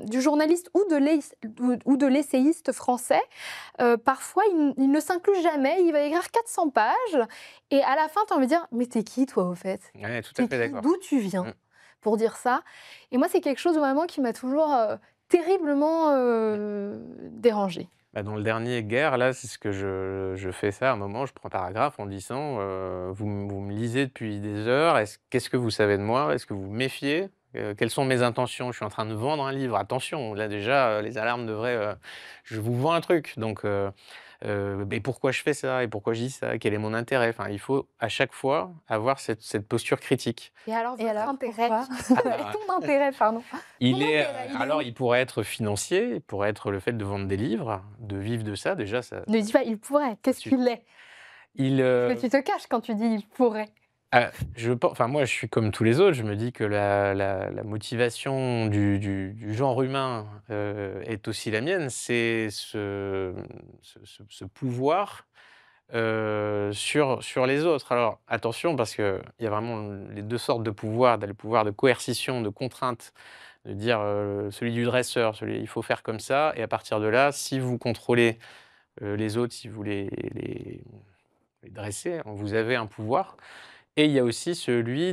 du journaliste ou de l'essayiste français, parfois il ne s'inclut jamais, il va écrire 400 pages, et à la fin tu as envie de dire: «Mais t'es qui toi au fait? Ouais, tout à T'es fait qui? d'accord. D'où tu viens?» Mmh, pour dire ça. Et moi c'est quelque chose vraiment qui m'a toujours terriblement mmh. dérangée. Bah, dans le dernier Guerre, là, c'est ce que je fais ça à un moment, je prends un paragraphe en disant, vous me lisez depuis des heures, qu'est-ce que vous savez de moi? Est-ce que vous vous méfiez? Quelles sont mes intentions? Je suis en train de vendre un livre, attention, là déjà, les alarmes devraient, je vous vends un truc donc et pourquoi je fais ça? Et pourquoi je dis ça? Quel est mon intérêt? Enfin, il faut à chaque fois avoir cette posture critique. Et alors Et votre alors, intérêt? pourquoi? Alors, Ton intérêt, pardon. Ton il est, intérêt, il est alors où? il pourrait être financier, il pourrait être le fait de vendre des livres, de vivre de ça, déjà Ne dis pas: «Il pourrait», qu'est-ce su qu'il est? il, Parce que tu te caches quand tu dis: «Il pourrait». enfin moi je suis comme tous les autres, je me dis que la motivation du genre humain, est aussi la mienne. C'est ce pouvoir, sur les autres. Alors attention parce qu'il y a vraiment les 2 sortes de pouvoir. Tu as le pouvoir de coercition, de contrainte, de dire, celui du dresseur, celui: «Il faut faire comme ça» et à partir de là, si vous contrôlez, les autres, si vous les dressez, vous avez un pouvoir. Et il y a aussi celui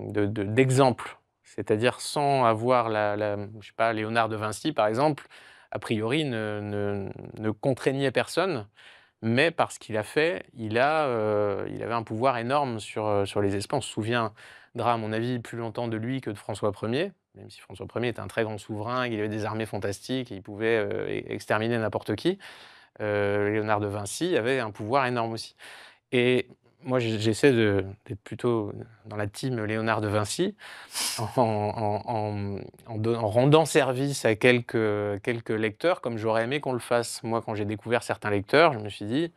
d'exemple. C'est-à-dire sans avoir je sais pas, Léonard de Vinci, par exemple, a priori ne contraignait personne, mais parce qu'il a fait, il avait un pouvoir énorme sur les esprits. On se souviendra, à mon avis, plus longtemps de lui que de François Ier, même si François Ier était un très grand souverain, il avait des armées fantastiques, il pouvait, exterminer n'importe qui. Léonard de Vinci avait un pouvoir énorme aussi. Et moi, j'essaie d'être plutôt dans la team Léonard de Vinci, en rendant service à quelques lecteurs, comme j'aurais aimé qu'on le fasse. Moi, quand j'ai découvert certains lecteurs, je me suis dit: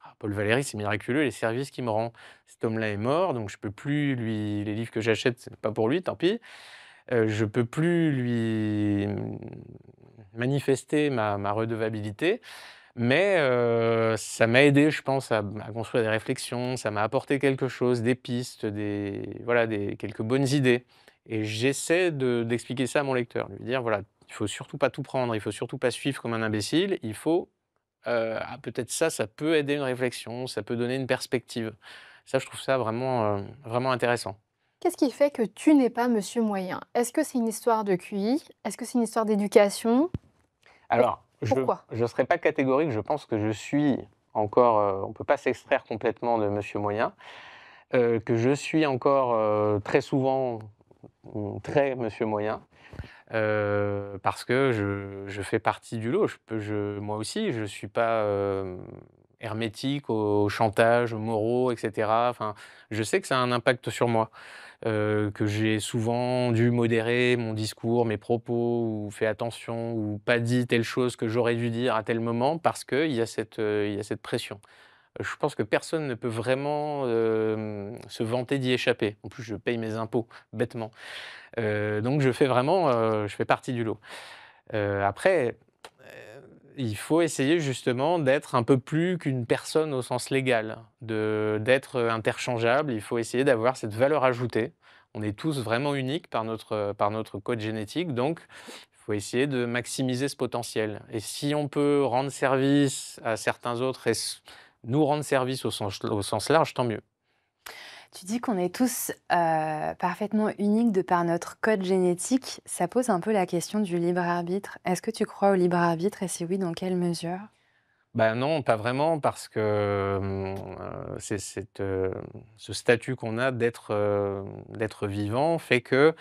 «Ah, Paul Valéry, c'est miraculeux les services qu'il me rend. Cet homme-là est mort, donc je peux plus les livres que j'achète, c'est pas pour lui, tant pis. Je peux plus lui, manifester ma redevabilité». Mais ça m'a aidé, je pense, à construire des réflexions, ça m'a apporté quelque chose, des pistes, voilà, quelques bonnes idées et j'essaie d'expliquer ça à mon lecteur, lui dire: «Voilà, il faut surtout pas tout prendre, il faut surtout pas suivre comme un imbécile, il faut, peut-être ça peut aider une réflexion, ça peut donner une perspective». Ça, je trouve ça vraiment intéressant. Qu'est-ce qui fait que tu n'es pas monsieur moyen? Est-ce que c'est une histoire de QI? Est-ce que c'est une histoire d'éducation? Pour Alors, pourquoi? je serais pas catégorique, je pense que je suis encore, on peut pas s'extraire complètement de monsieur moyen. Que je suis encore, très souvent, très monsieur moyen, parce que je fais partie du lot. Moi aussi, je suis pas, hermétique au chantage, aux moraux, et cetera. Enfin, je sais que ça a un impact sur moi, que j'ai souvent dû modérer mon discours, mes propos ou fait attention ou pas dit telle chose que j'aurais dû dire à tel moment parce qu'il y a il y a cette pression. Je pense que personne ne peut vraiment, se vanter d'y échapper. En plus, je paye mes impôts, bêtement. Donc je fais partie du lot. Après, il faut essayer justement d'être un peu plus qu'une personne au sens légal, d'être interchangeable. Il faut essayer d'avoir cette valeur ajoutée. On est tous vraiment uniques par notre code génétique, donc il faut essayer de maximiser ce potentiel. Et si on peut rendre service à certains autres et nous rendre service au sens large, tant mieux. Tu dis qu'on est tous parfaitement uniques de par notre code génétique. Ça pose un peu la question du libre arbitre. Est-ce que tu crois au libre arbitre et si oui, dans quelle mesure? Ben non, pas vraiment parce que, ce statut qu'on a d'être vivant fait que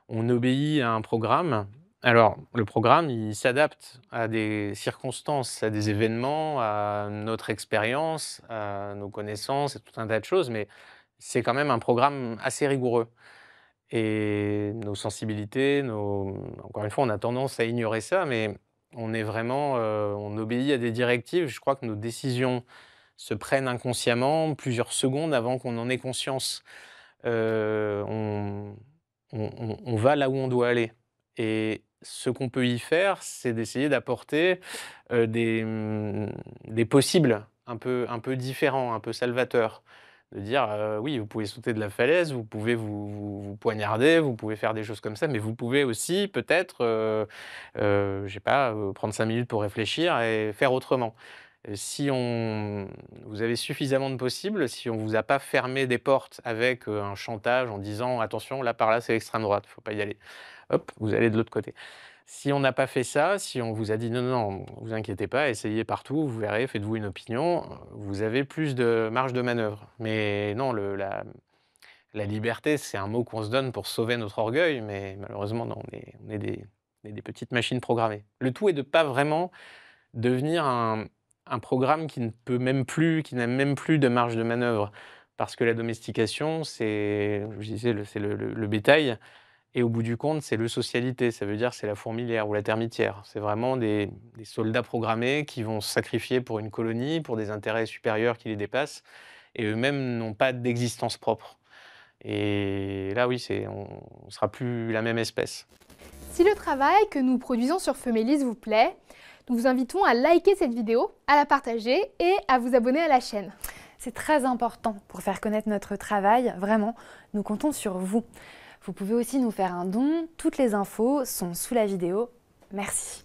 on obéit à un programme. Alors le programme, il s'adapte à des circonstances, à des événements, à notre expérience, à nos connaissances et tout un tas de choses, mais c'est quand même un programme assez rigoureux et nos sensibilités, encore une fois, on a tendance à ignorer ça, mais on est vraiment, on obéit à des directives. Je crois que nos décisions se prennent inconsciemment plusieurs secondes avant qu'on en ait conscience. On on va là où on doit aller et ce qu'on peut y faire, c'est d'essayer d'apporter, des possibles un peu différents, un peu salvateurs. De dire, oui, vous pouvez sauter de la falaise, vous pouvez vous poignarder, vous pouvez faire des choses comme ça, mais vous pouvez aussi peut-être, je sais pas, prendre 5 minutes pour réfléchir et faire autrement. Si on vous avez suffisamment de possibles, si on vous a pas fermé des portes avec, un chantage en disant: «Attention, là, par là, c'est l'extrême droite, faut pas y aller». Hop, vous allez de l'autre côté. Si on n'a pas fait ça, si on vous a dit: «Non, non, non, vous inquiétez pas, essayez partout, vous verrez, faites-vous une opinion», vous avez plus de marge de manœuvre. Mais non, la liberté, c'est un mot qu'on se donne pour sauver notre orgueil, mais malheureusement, non, on est des petites machines programmées. Le tout est de pas vraiment devenir un programme qui ne peut même plus qui n'a même plus de marge de manœuvre. Parce que la domestication, je disais, c'est le bétail et au bout du compte, c'est le socialité. Ça veut dire c'est la fourmilière ou la termitière. C'est vraiment des soldats programmés qui vont se sacrifier pour une colonie, pour des intérêts supérieurs qui les dépassent et eux-mêmes n'ont pas d'existence propre. Et là, oui, on sera plus la même espèce. Si le travail que nous produisons sur Femélis vous plaît, nous vous invitons à liker cette vidéo, à la partager et à vous abonner à la chaîne. C'est très important pour faire connaître notre travail, vraiment, nous comptons sur vous. Vous pouvez aussi nous faire un don, toutes les infos sont sous la vidéo. Merci.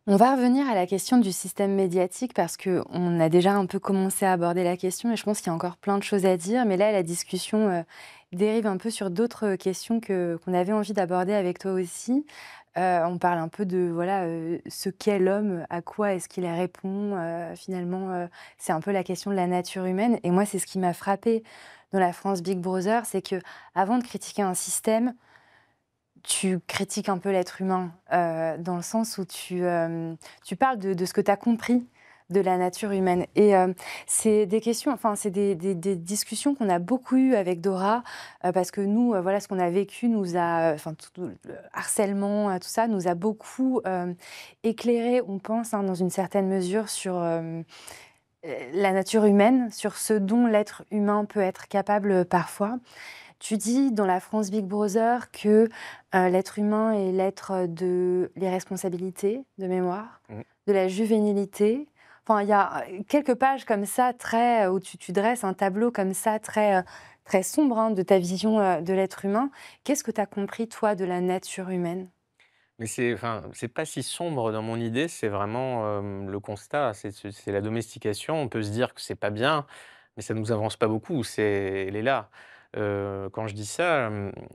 On va revenir à la question du système médiatique parce qu'on a déjà un peu commencé à aborder la question et je pense qu'il y a encore plein de choses à dire. Mais là, la discussion dérive un peu sur d'autres questions qu'on avait envie d'aborder avec toi aussi. On parle un peu de voilà, ce qu'est l'homme, à quoi est-ce qu'il répond. Finalement, c'est un peu la question de la nature humaine. Et moi, c'est ce qui m'a frappée dans la France Big Brother, c'est que avant de critiquer un système, tu critiques un peu l'être humain, dans le sens où tu parles de ce que tu as compris de la nature humaine. Et c'est des questions, enfin, c'est des discussions qu'on a beaucoup eues avec Dora, parce que nous, voilà, ce qu'on a vécu nous a, enfin, tout le harcèlement, tout ça, nous a beaucoup éclairé, on pense, hein, dans une certaine mesure, sur la nature humaine, sur ce dont l'être humain peut être capable parfois. Tu dis dans la France Big Brother que l'être humain est l'être de l'irresponsabilité, de mémoire, de la juvénilité. Enfin, il y a quelques pages comme ça, où tu dresses un tableau comme ça, très, très sombre, hein, de ta vision de l'être humain. Qu'est-ce que tu as compris, toi, de la nature humaine? Mais c'est pas si sombre dans mon idée, c'est vraiment, le constat, c'est la domestication. On peut se dire que c'est pas bien, mais ça nous avance pas beaucoup, elle est là. Quand je dis ça,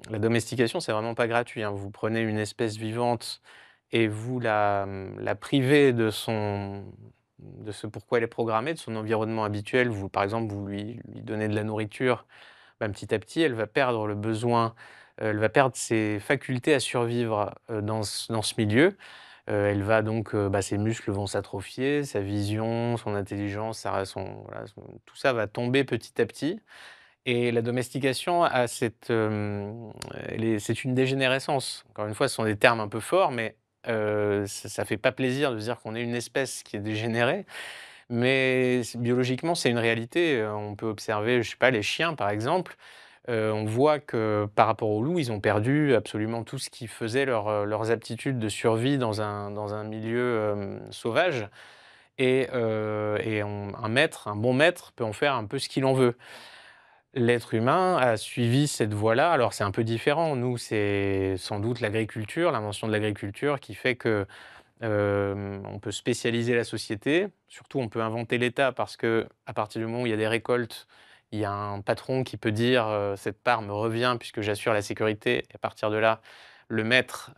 la domestication, c'est vraiment pas gratuit, hein. Vous prenez une espèce vivante et vous la privez de ce pourquoi elle est programmée, de son environnement habituel. Vous, par exemple, vous lui donnez de la nourriture, ben, petit à petit, elle va perdre le besoin, elle va perdre ses facultés à survivre, dans ce milieu. Elle va donc, ses muscles vont s'atrophier, sa vision, son intelligence, tout ça va tomber petit à petit et la domestication a c'est une dégénérescence. Encore une fois, ce sont des termes un peu forts, mais ça fait pas plaisir de dire qu'on est une espèce qui est dégénérée, mais biologiquement, c'est une réalité. On peut observer, je sais pas, les chiens, par exemple. On voit que par rapport aux loups, ils ont perdu absolument tout ce qui faisait leurs aptitudes de survie dans un milieu, sauvage et un bon maître peut en faire un peu ce qu'il en veut. L'être humain a suivi cette voie-là. Alors c'est un peu différent. Nous, c'est sans doute l'agriculture, l'invention de l'agriculture qui fait que, on peut spécialiser la société. Surtout, on peut inventer l'État parce que à partir du moment où il y a des récoltes, il y a un patron qui peut dire, «Cette part me revient puisque j'assure la sécurité» et à partir de là, le maître,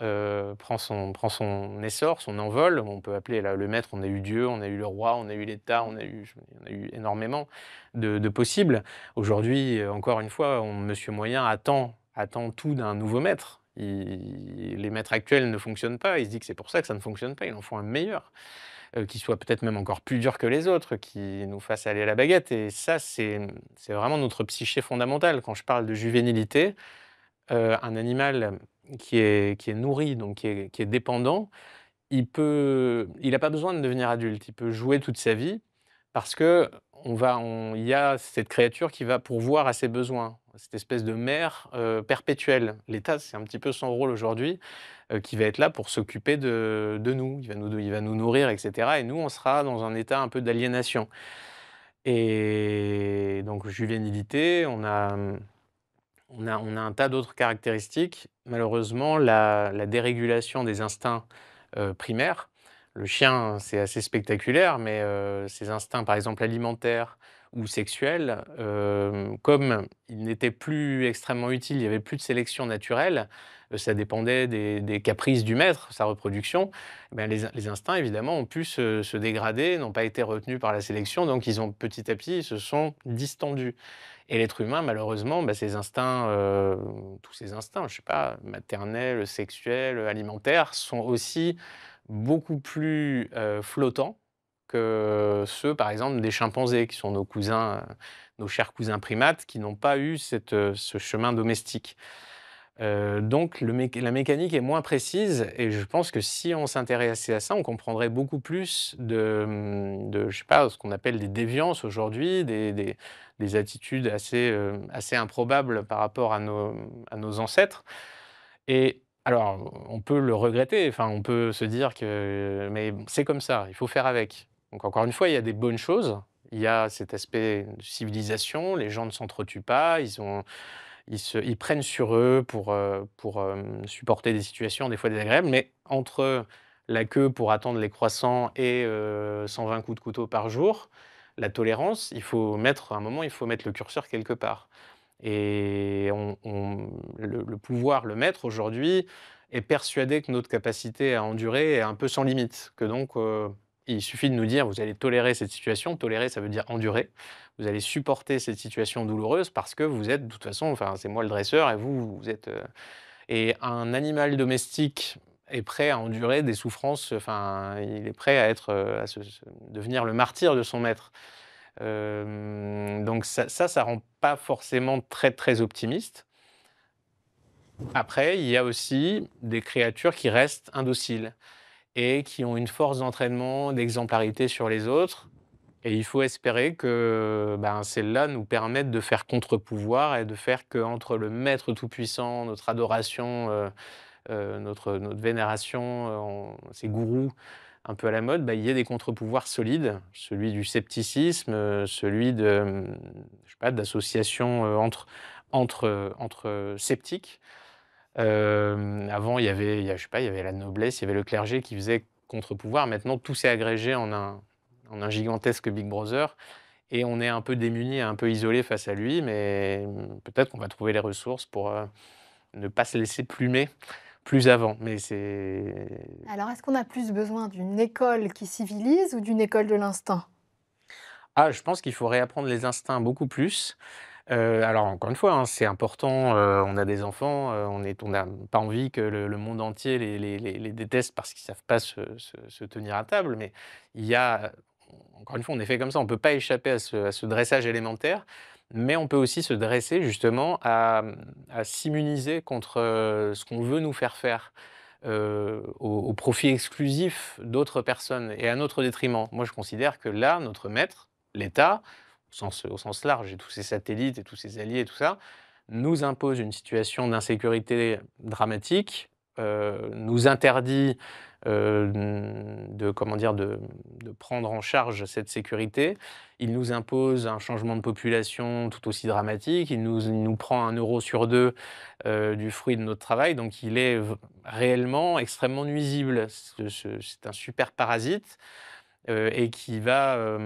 prend son essor, son envol. On peut appeler là le maître, on a eu Dieu, on a eu le roi, on a eu l'État, on a eu énormément de possibles. Aujourd'hui, encore une fois, Monsieur Moyen attend tout d'un nouveau maître. Les maîtres actuels ne fonctionnent pas. Il se dit que c'est pour ça que ça ne fonctionne pas. Il en faut un meilleur, qui soit peut-être même encore plus dur que les autres, qui nous fasse aller à la baguette et ça, c'est vraiment notre psyché fondamentale. Quand je parle de juvénilité, un animal qui est nourri, donc qui est dépendant, il a pas besoin de devenir adulte. Il peut jouer toute sa vie parce il y a cette créature qui va pourvoir à ses besoins, cette espèce de mère, perpétuelle. L'État, c'est un petit peu son rôle aujourd'hui, qui va être là pour s'occuper de nous. Il va nous nourrir et cetera et nous, on sera dans un état un peu d'aliénation et donc juvénilité, on a un tas d'autres caractéristiques. Malheureusement, la dérégulation des instincts, primaires. Le chien, c'est assez spectaculaire, mais ses instincts, par exemple alimentaires ou sexuels, comme ils n'étaient plus extrêmement utiles, il n'y avait plus de sélection naturelle, ça dépendait des caprices du maître, sa reproduction, les instincts évidemment ont pu se dégrader, n'ont pas été retenus par la sélection, donc ils ont petit à petit, ils se sont distendus. Et l'être humain, malheureusement, ses instincts, tous ces instincts, je sais pas, maternels, sexuels, alimentaires, sont aussi beaucoup plus, flottants que ceux, par exemple, des chimpanzés qui sont nos cousins, nos chers cousins primates qui n'ont pas eu ce chemin domestique. Donc la mécanique est moins précise et je pense que si on s'intéressait à ça, on comprendrait beaucoup plus de je sais pas, ce qu'on appelle des déviances aujourd'hui, des attitudes assez improbables par rapport à nos ancêtres et alors on peut le regretter, enfin on peut se dire que mais c'est comme ça, il faut faire avec. Donc encore une fois, il y a des bonnes choses, il y a cet aspect de civilisation, les gens ne s'entretuent pas, ils prennent sur eux pour, supporter des situations des fois désagréables, mais entre la queue pour attendre les croissants et 120 coups de couteau par jour, la tolérance, à un moment, il faut mettre le curseur quelque part et le pouvoir, le maître aujourd'hui est persuadé que notre capacité à endurer est un peu sans limite, que donc, il suffit de nous dire: «Vous allez tolérer cette situation». Tolérer, ça veut dire endurer. Vous allez supporter cette situation douloureuse parce que vous êtes de toute façon, enfin, c'est moi le dresseur et vous êtes, et un animal domestique est prêt à endurer des souffrances, enfin, il est prêt à être, à devenir le martyr de son maître. Donc ça rend pas forcément très, très optimiste. Après, il y a aussi des créatures qui restent indociles et qui ont une force d'entraînement, d'exemplarité sur les autres et il faut espérer que, celles-là nous permettent de faire contre-pouvoir et de faire qu'entre le maître tout-puissant, notre adoration, notre vénération, ces gourous un peu à la mode, il y a des contre-pouvoirs solides, celui du scepticisme, celui de, je sais pas, d'association, entre sceptiques. Avant je sais pas, il y avait la noblesse, il y avait le clergé qui faisait contre-pouvoir. Maintenant, tout s'est agrégé en un gigantesque Big Brother et on est un peu démunis, un peu isolés face à lui, mais peut-être qu'on va trouver les ressources pour, ne pas se laisser plumer plus avant. Mais Alors, est-ce qu'on a plus besoin d'une école qui civilise ou d'une école de l'instinct? Je pense qu'il faut réapprendre les instincts beaucoup plus. Alors encore une fois, hein, c'est important, on a des enfants, on n'a pas envie que le monde entier les déteste parce qu'ils ne savent pas se tenir à table, mais il y a encore une fois, on est fait comme ça, on ne peut pas échapper à ce dressage élémentaire, mais on peut aussi se dresser justement à s'immuniser contre, ce qu'on veut nous faire faire, au profit exclusif d'autres personnes et à notre détriment. Moi, je considère que là, notre maître, l'État, au sens large et tous ses satellites et tous ses alliés et tout ça, nous impose une situation d'insécurité dramatique, nous interdit, de comment dire? De prendre en charge cette sécurité. Il nous impose un changement de population tout aussi dramatique. Il nous prend 1 € sur 2 du fruit de notre travail, donc il est réellement extrêmement nuisible. C'est un super parasite, et qui va,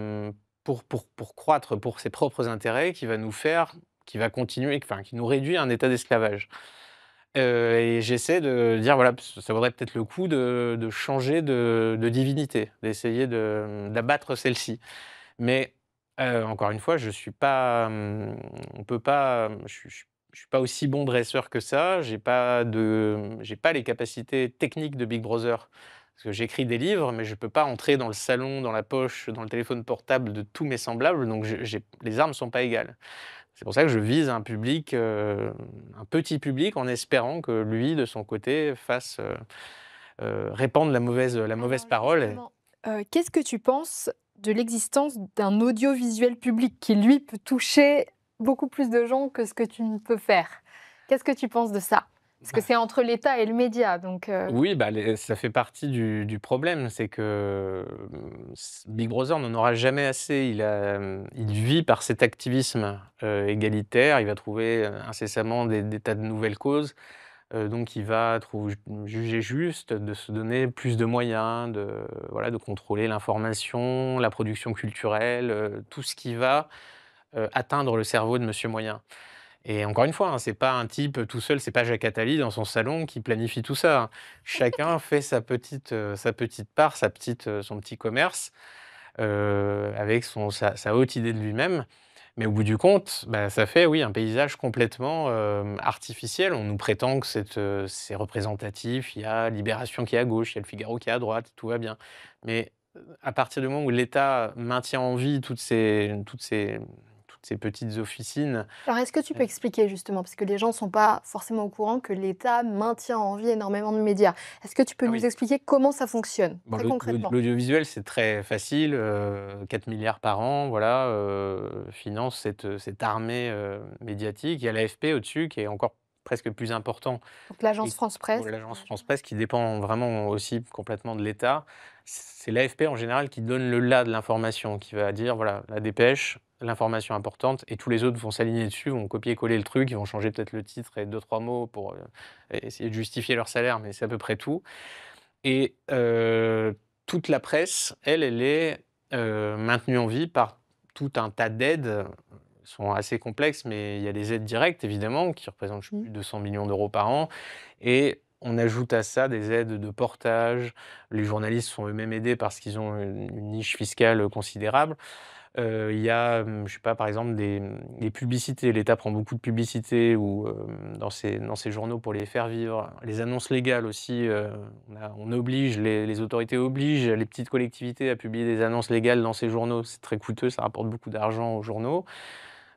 pour croître pour ses propres intérêts, qui va continuer, enfin, qui nous réduit à un état d'esclavage. Et j'essaie de dire, voilà, ça vaudrait peut-être le coup de changer de divinité, d'essayer d'abattre celle-ci. Mais, encore une fois, je suis pas, on peut pas, je suis pas aussi bon dresseur que ça. J'ai pas les capacités techniques de Big Brother. Parce que j'écris des livres, mais je peux pas entrer dans le salon, dans la poche, dans le téléphone portable de tous mes semblables, donc les armes sont pas égales. C'est pour ça que je vise un petit public en espérant que lui, de son côté, fasse, répandre la mauvaise Alors parole. justement, qu'est-ce que tu penses de l'existence d'un audiovisuel public qui, lui, peut toucher beaucoup plus de gens que ce que tu ne peux faire? Qu'est-ce que tu penses de ça? Parce que c'est entre l'État et le média, donc Oui, bah, ça fait partie du problème, c'est que, Big Brother n'en aura jamais assez. Il vit par cet activisme, égalitaire. Il va trouver, incessamment des tas de nouvelles causes, donc il va juger juste de se donner plus de moyens, voilà, de contrôler l'information, la production culturelle, tout ce qui va, atteindre le cerveau de Monsieur Moyen. Et encore une fois, hein, c'est pas un type tout seul, c'est pas Jacques Attali dans son salon qui planifie tout ça, hein. Chacun fait sa petite part, son petit commerce, avec sa haute idée de lui-même. Mais au bout du compte, bah, ça fait, oui, un paysage complètement, artificiel. On nous prétend que c'est représentatif, il y a Libération qui est à gauche, il y a Le Figaro qui est à droite, tout va bien. Mais, à partir du moment où l'État maintient en vie toutes ces petites officines. alors est-ce que tu peux expliquer justement? Parce que les gens ne sont pas forcément au courant que l'État maintient en vie énormément de médias. Est-ce que tu peux Ah nous oui. expliquer comment ça fonctionne, Bon, très concrètement? l'audiovisuel, c'est très facile, 4 000 000 par an, voilà, finance cette armée, médiatique. Il y a l'AFP au-dessus qui est encore presque plus important, Donc l'agence et France Presse. l'agence France Presse qui dépend vraiment aussi complètement de l'État. C'est l'AFP en général qui donne le là de l'information, qui va dire: «Voilà, la dépêche, l'information importante», et tous les autres vont s'aligner dessus, vont copier-coller le truc, ils vont changer peut-être le titre et 2-3 mots pour, essayer de justifier leur salaire, mais c'est à peu près tout. Et toute la presse, elle est, maintenue en vie par tout un tas d'aides, sont assez complexes, mais il y a des aides directes évidemment qui représentent, je sais Mmh. plus, 200 millions d'euros par an, et on ajoute à ça des aides de portage. Les journalistes sont eux-mêmes aidés parce qu'ils ont une niche fiscale considérable. Il y a, je sais pas, par exemple, des publicités. L'État prend beaucoup de publicités ou, dans ses journaux pour les faire vivre. Les annonces légales aussi, on oblige, les autorités obligent les petites collectivités à publier des annonces légales dans ces journaux. C'est très coûteux, ça rapporte beaucoup d'argent aux journaux.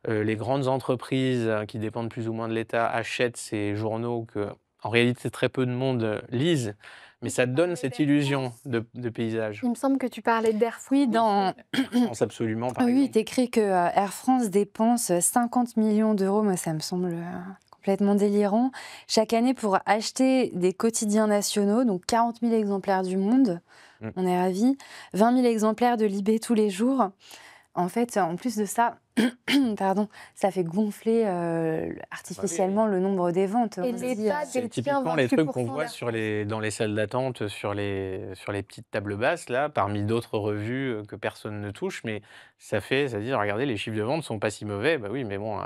Les grandes entreprises, qui dépendent plus ou moins de l'État achètent ces journaux que, en réalité, très peu de monde, lisent, mais ça donne cette illusion de paysage. Il me semble que tu parlais d'Air France. Oui, dans... Air France, absolument, par oui, exemple. tu écris que Air France dépense 50 millions d'euros. Moi, ça me semble complètement délirant. Chaque année pour acheter des quotidiens nationaux, donc 40 000 exemplaires du Monde, Mmh. on est ravis, 20 000 exemplaires de Libé tous les jours. En fait, en plus de ça, pardon, ça fait gonfler artificiellement le nombre des ventes. Et On se dit, l'État C'est détient typiquement les trucs qu'on 28% voit d'Air dans les salles d'attente, sur les petites tables basses là, parmi d'autres revues, que personne ne touche, mais ça dit: «Regardez, les chiffres de vente sont pas si mauvais». Bah oui, mais bon,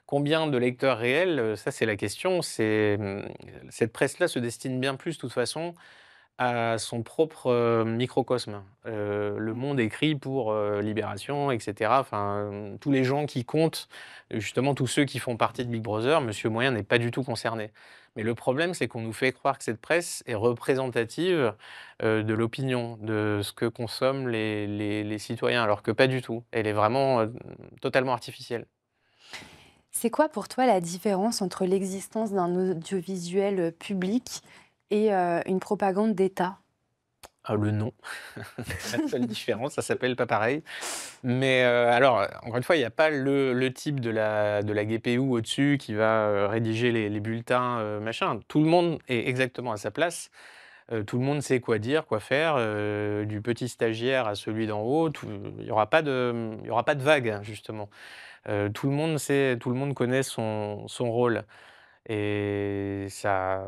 combien de lecteurs réels? Ça, c'est la question. Cette presse-là se destine bien plus, de toute façon, à son propre, microcosme. Le Monde écrit pour, Libération et cetera. Enfin, tous les gens qui comptent, justement tous ceux qui font partie de Big Brother, Monsieur Moyen n'est pas du tout concerné. Mais le problème, c'est qu'on nous fait croire que cette presse est représentative, de l'opinion, de ce que consomment les citoyens, alors que pas du tout. Elle est vraiment, totalement artificielle. C'est quoi pour toi la différence entre l'existence d'un audiovisuel public et une propagande d'État? Ah, le nom, la seule différence, ça s'appelle pas pareil. Mais, alors, encore une fois, il y a pas le type de la GPU au-dessus qui va, rédiger les bulletins, machin. Tout le monde est exactement à sa place. Tout le monde sait quoi dire, quoi faire, du petit stagiaire à celui d'en haut, il y aura pas de vague, hein, justement. Tout le monde connaît son rôle et ça,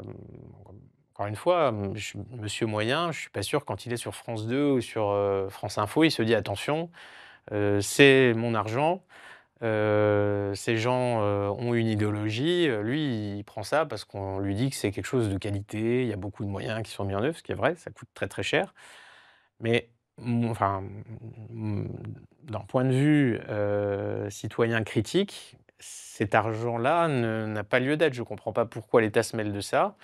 encore une fois, Monsieur Moyen, je suis pas sûr quand il est sur France 2 ou sur, France Info, il se dit: «Attention, c'est mon argent, ces gens, ont une idéologie». Lui, il prend ça parce qu'on lui dit que c'est quelque chose de qualité, il y a beaucoup de moyens qui sont mis en œuvre, ce qui est vrai, ça coûte très, très cher. Mais enfin, mmh, d'un point de vue, citoyen critique, cet argent-là n'a pas lieu d'être. Je ne comprends pas pourquoi l'État se mêle de ça.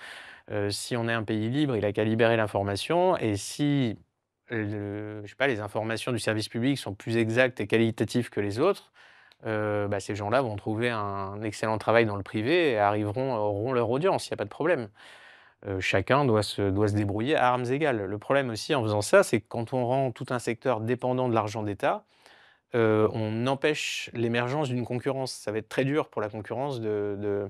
Si on est un pays libre, il a qu'à libérer l'information et si, je sais pas, les informations du service public sont plus exactes et qualitatives que les autres, bah, ces gens-là vont trouver un excellent travail dans le privé et auront leur audience, il y a pas de problème. Chacun doit se débrouiller à armes égales. Le problème aussi en faisant ça, c'est que quand on rend tout un secteur dépendant de l'argent d'État, on empêche l'émergence d'une concurrence. Ça va être très dur pour la concurrence de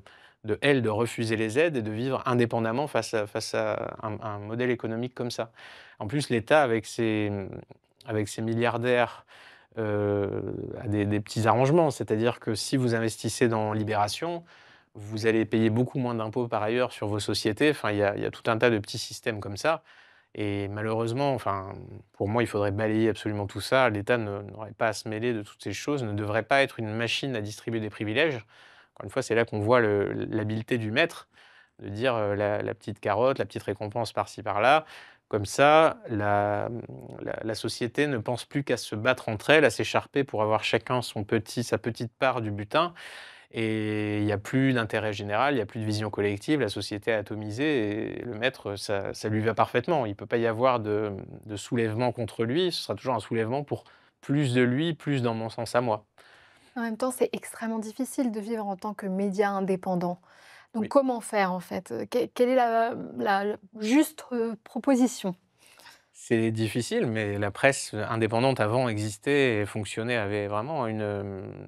refuser les aides et de vivre indépendamment face à un modèle économique comme ça. En plus, l'État avec ses milliardaires, a des petits arrangements. C'est-à-dire que si vous investissez dans Libération, vous allez payer beaucoup moins d'impôts par ailleurs sur vos sociétés. Enfin, il y a tout un tas de petits systèmes comme ça et malheureusement, enfin, pour moi, il faudrait balayer absolument tout ça. L'État n'aurait pas à se mêler de toutes ces choses, ne devrait pas être une machine à distribuer des privilèges. Encore une fois, c'est là qu'on voit l'habileté du maître, de dire, la petite carotte, la petite récompense par-ci par-là. Comme ça, la société ne pense plus qu'à se battre entre elles, à s'écharper pour avoir chacun sa petite part du butin et il y a plus d'intérêt général, il y a plus de vision collective, la société est atomisée et le maître, ça lui va parfaitement. Il ne peut pas y avoir de soulèvement contre lui, ce sera toujours un soulèvement pour plus de lui, plus dans mon sens à moi. En même temps, c'est extrêmement difficile de vivre en tant que média indépendant. Donc Oui. comment faire en fait? Quelle est la juste, proposition? C'est difficile, mais la presse indépendante avant existait et fonctionnait, avait vraiment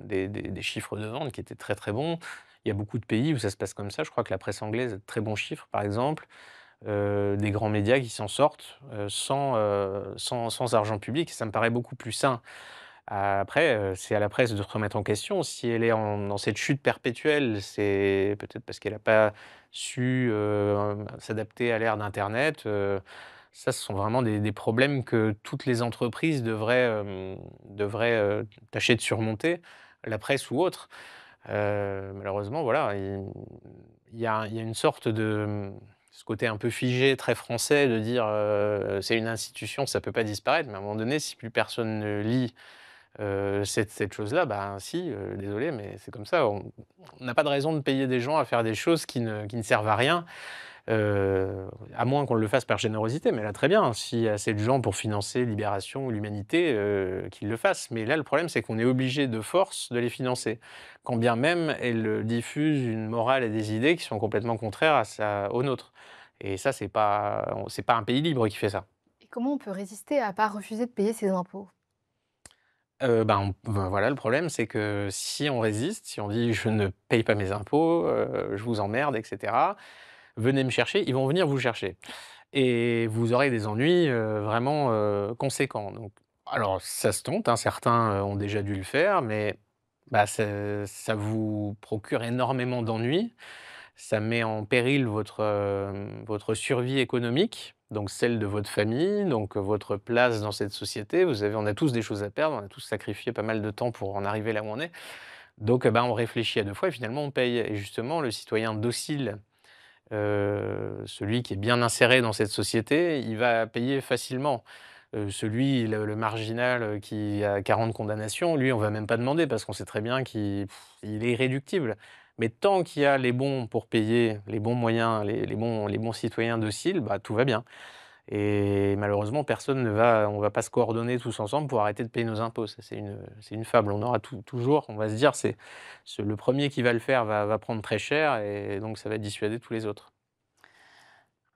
des chiffres de vente qui étaient très, très bons. Il y a beaucoup de pays où ça se passe comme ça. Je crois que la presse anglaise a de très bons chiffres, par exemple. Des grands médias qui s'en sortent, sans argent public. Ça me paraît beaucoup plus sain. Après, c'est à la presse de se remettre en question. Si elle est dans cette chute perpétuelle, c'est peut-être parce qu'elle n'a pas su, s'adapter à l'ère d'internet, ça, ce sont vraiment des problèmes que toutes les entreprises devraient, tâcher de surmonter, la presse ou autre. Malheureusement, voilà, il y a une sorte de, ce côté un peu figé, très français de dire, «C'est une institution, ça peut pas disparaître». Mais à un moment donné, si plus personne ne lit, cette chose-là, ben si, désolé, mais c'est comme ça. On n'a pas de raison de payer des gens à faire des choses qui ne servent à rien, à moins qu'on le fasse par générosité. Mais là, très bien, s'il y a assez de gens pour financer Libération ou l'Humanité, qu'ils le fassent. Mais là, le problème, c'est qu'on est obligé de force de les financer, quand bien même elles, diffusent une morale et des idées qui sont complètement contraires aux nôtres. Et ça, c'est pas un pays libre qui fait ça. Et comment on peut résister à pas refuser de payer ses impôts? Ben, voilà, le problème, c'est que si on résiste, si on dit: «Je ne paye pas mes impôts, je vous emmerde et cetera, venez me chercher», ils vont venir vous chercher et vous aurez des ennuis, vraiment, conséquents. Donc alors ça se tente, hein, certains, ont déjà dû le faire, mais bah, ça vous procure énormément d'ennuis. Ça met en péril votre survie économique, donc celle de votre famille, donc votre place dans cette société. On a tous des choses à perdre, on a tous sacrifié pas mal de temps pour en arriver là où on est. Donc, on réfléchit à 2 fois et finalement on paye et justement le citoyen docile, Celui qui est bien inséré dans cette société, il va payer facilement. Celui, le marginal, qui a 40 condamnations, lui, on va même pas demander parce qu'on sait très bien qu'il est irréductible. Mais tant qu'il y a les bons pour payer, les bons moyens, les bons citoyens dociles, bah, tout va bien. Et malheureusement, on va pas se coordonner tous ensemble pour arrêter de payer nos impôts. Ça, c'est une fable. On aura toujours, on va se dire, le premier qui va le faire va prendre très cher et donc ça va dissuader tous les autres.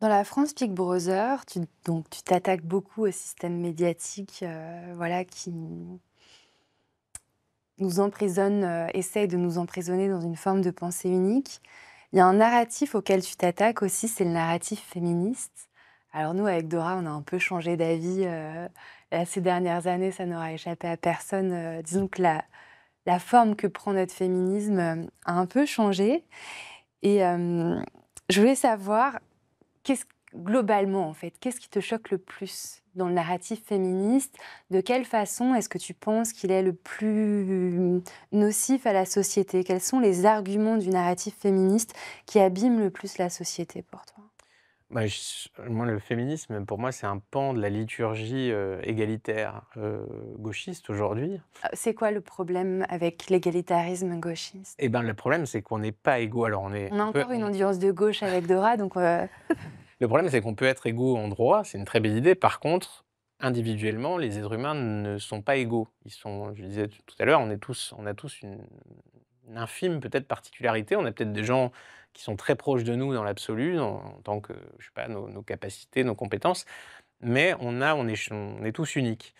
Dans la France Big Brother, donc tu t'attaques beaucoup au système médiatique, voilà, qui nous emprisonne, essaye de nous emprisonner dans une forme de pensée unique. Il y a un narratif auquel tu t'attaques aussi, c'est le narratif féministe. Alors nous, avec Dora, on a un peu changé d'avis ces dernières années, ça n'aura échappé à personne. Disons que la forme que prend notre féminisme a un peu changé. Et je voulais savoir, globalement, en fait, qu'est-ce qui te choque le plus dans le narratif féministe? De quelle façon est-ce que tu penses qu'il est le plus nocif à la société? Quels sont les arguments du narratif féministe qui abîment le plus la société pour toi? Bah, moi, le féminisme, pour moi, c'est un pan de la liturgie égalitaire gauchiste aujourd'hui. C'est quoi le problème avec l'égalitarisme gauchiste? Et ben, le problème, c'est qu'on n'est pas égaux. Alors, On a encore une audience de gauche avec Dora, donc le problème, c'est qu'on peut être égaux en droit, c'est une très belle idée. Par contre, individuellement, les êtres humains ne sont pas égaux. Je le disais tout à l'heure, on a tous une infime peut-être particularité. On a peut-être des gens qui sont très proches de nous dans l'absolu, en tant que, je sais pas, nos capacités, nos compétences, mais on est tous uniques.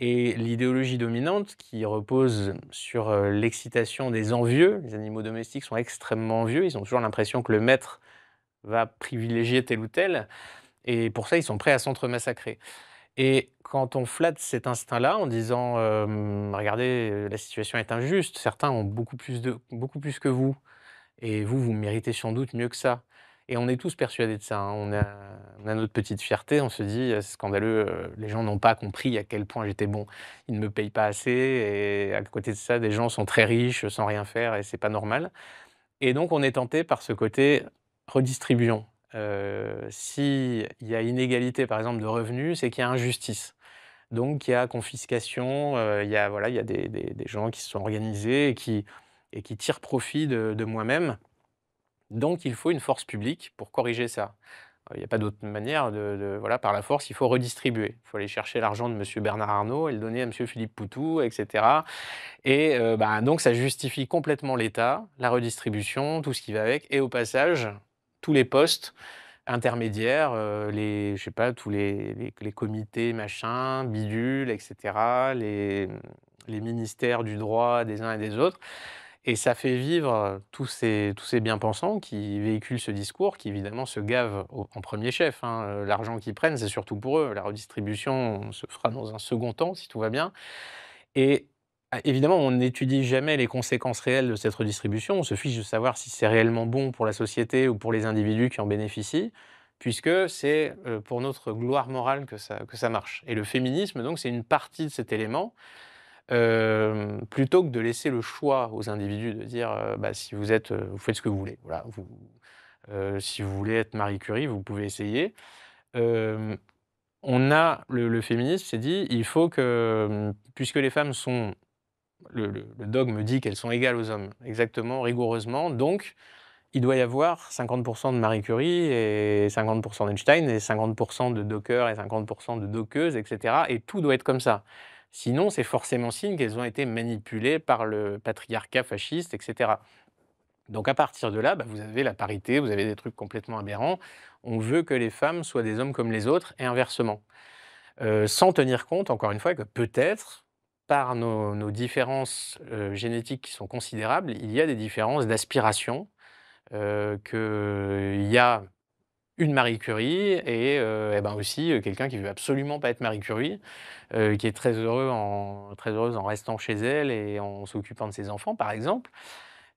Et l'idéologie dominante qui repose sur l'excitation des envieux, les animaux domestiques sont extrêmement envieux, ils ont toujours l'impression que le maître va privilégier tel ou tel, et pour ça, ils sont prêts à s'entre-massacrer. Et quand on flatte cet instinct-là en disant «Regardez, la situation est injuste, certains ont beaucoup plus que vous et vous méritez sans doute mieux que ça». Et on est tous persuadés de ça, hein. On a notre petite fierté, on se dit: «C'est scandaleux, les gens n'ont pas compris à quel point j'étais bon. Ils ne me payent pas assez et à côté de ça, des gens sont très riches sans rien faire et c'est pas normal». Et donc on est tenté par ce côté redistribution. S'il y a inégalité, par exemple, de revenus, c'est qu'il y a injustice. Donc il y a confiscation, voilà, il y a des gens qui se sont organisés et qui tirent profit de moi-même. Donc il faut une force publique pour corriger ça. Il n'y a pas d'autre manière voilà, par la force, il faut redistribuer. Il faut aller chercher l'argent de monsieur Bernard Arnault et le donner à monsieur Philippe Poutou et cetera. Et donc ça justifie complètement l'État, la redistribution, tout ce qui va avec et au passage, tous les postes intermédiaires, je sais pas, tous les comités machin, bidules et cetera, les ministères du droit des uns et des autres. Et ça fait vivre tous ces bien-pensants qui véhiculent ce discours, qui évidemment se gavent en premier chef, hein. L'argent qu'ils prennent, c'est surtout pour eux. La redistribution se fera dans un second temps, si tout va bien. Et évidemment, on n'étudie jamais les conséquences réelles de cette redistribution. On se fiche de savoir si c'est réellement bon pour la société ou pour les individus qui en bénéficient, puisque c'est pour notre gloire morale que ça marche. Et le féminisme, donc, c'est une partie de cet élément. Plutôt que de laisser le choix aux individus de dire, bah, si vous faites ce que vous voulez. Voilà, si vous voulez être Marie Curie, vous pouvez essayer. Hem, le féminisme s'est dit: «Il faut que, puisque les femmes sont le dogme dit qu'elles sont égales aux hommes, exactement, rigoureusement, donc il doit y avoir 50 de Marie Curie et 50 d'Einstein et 50 de Docker et 50 de Dockeuses et cetera, et tout doit être comme ça. Sinon, c'est forcément signe qu'elles ont été manipulées par le patriarcat fasciste et cetera». Donc à partir de là, bah, vous avez la parité, vous avez des trucs complètement aberrants. On veut que les femmes soient des hommes comme les autres et inversement. Sans tenir compte, encore une fois, que peut-être, par nos différences génétiques qui sont considérables, il y a des différences d'aspiration, qu'il y a une Marie Curie et ben aussi, quelqu'un qui veut absolument pas être Marie Curie, qui est très heureuse en restant chez elle et en s'occupant de ses enfants, par exemple.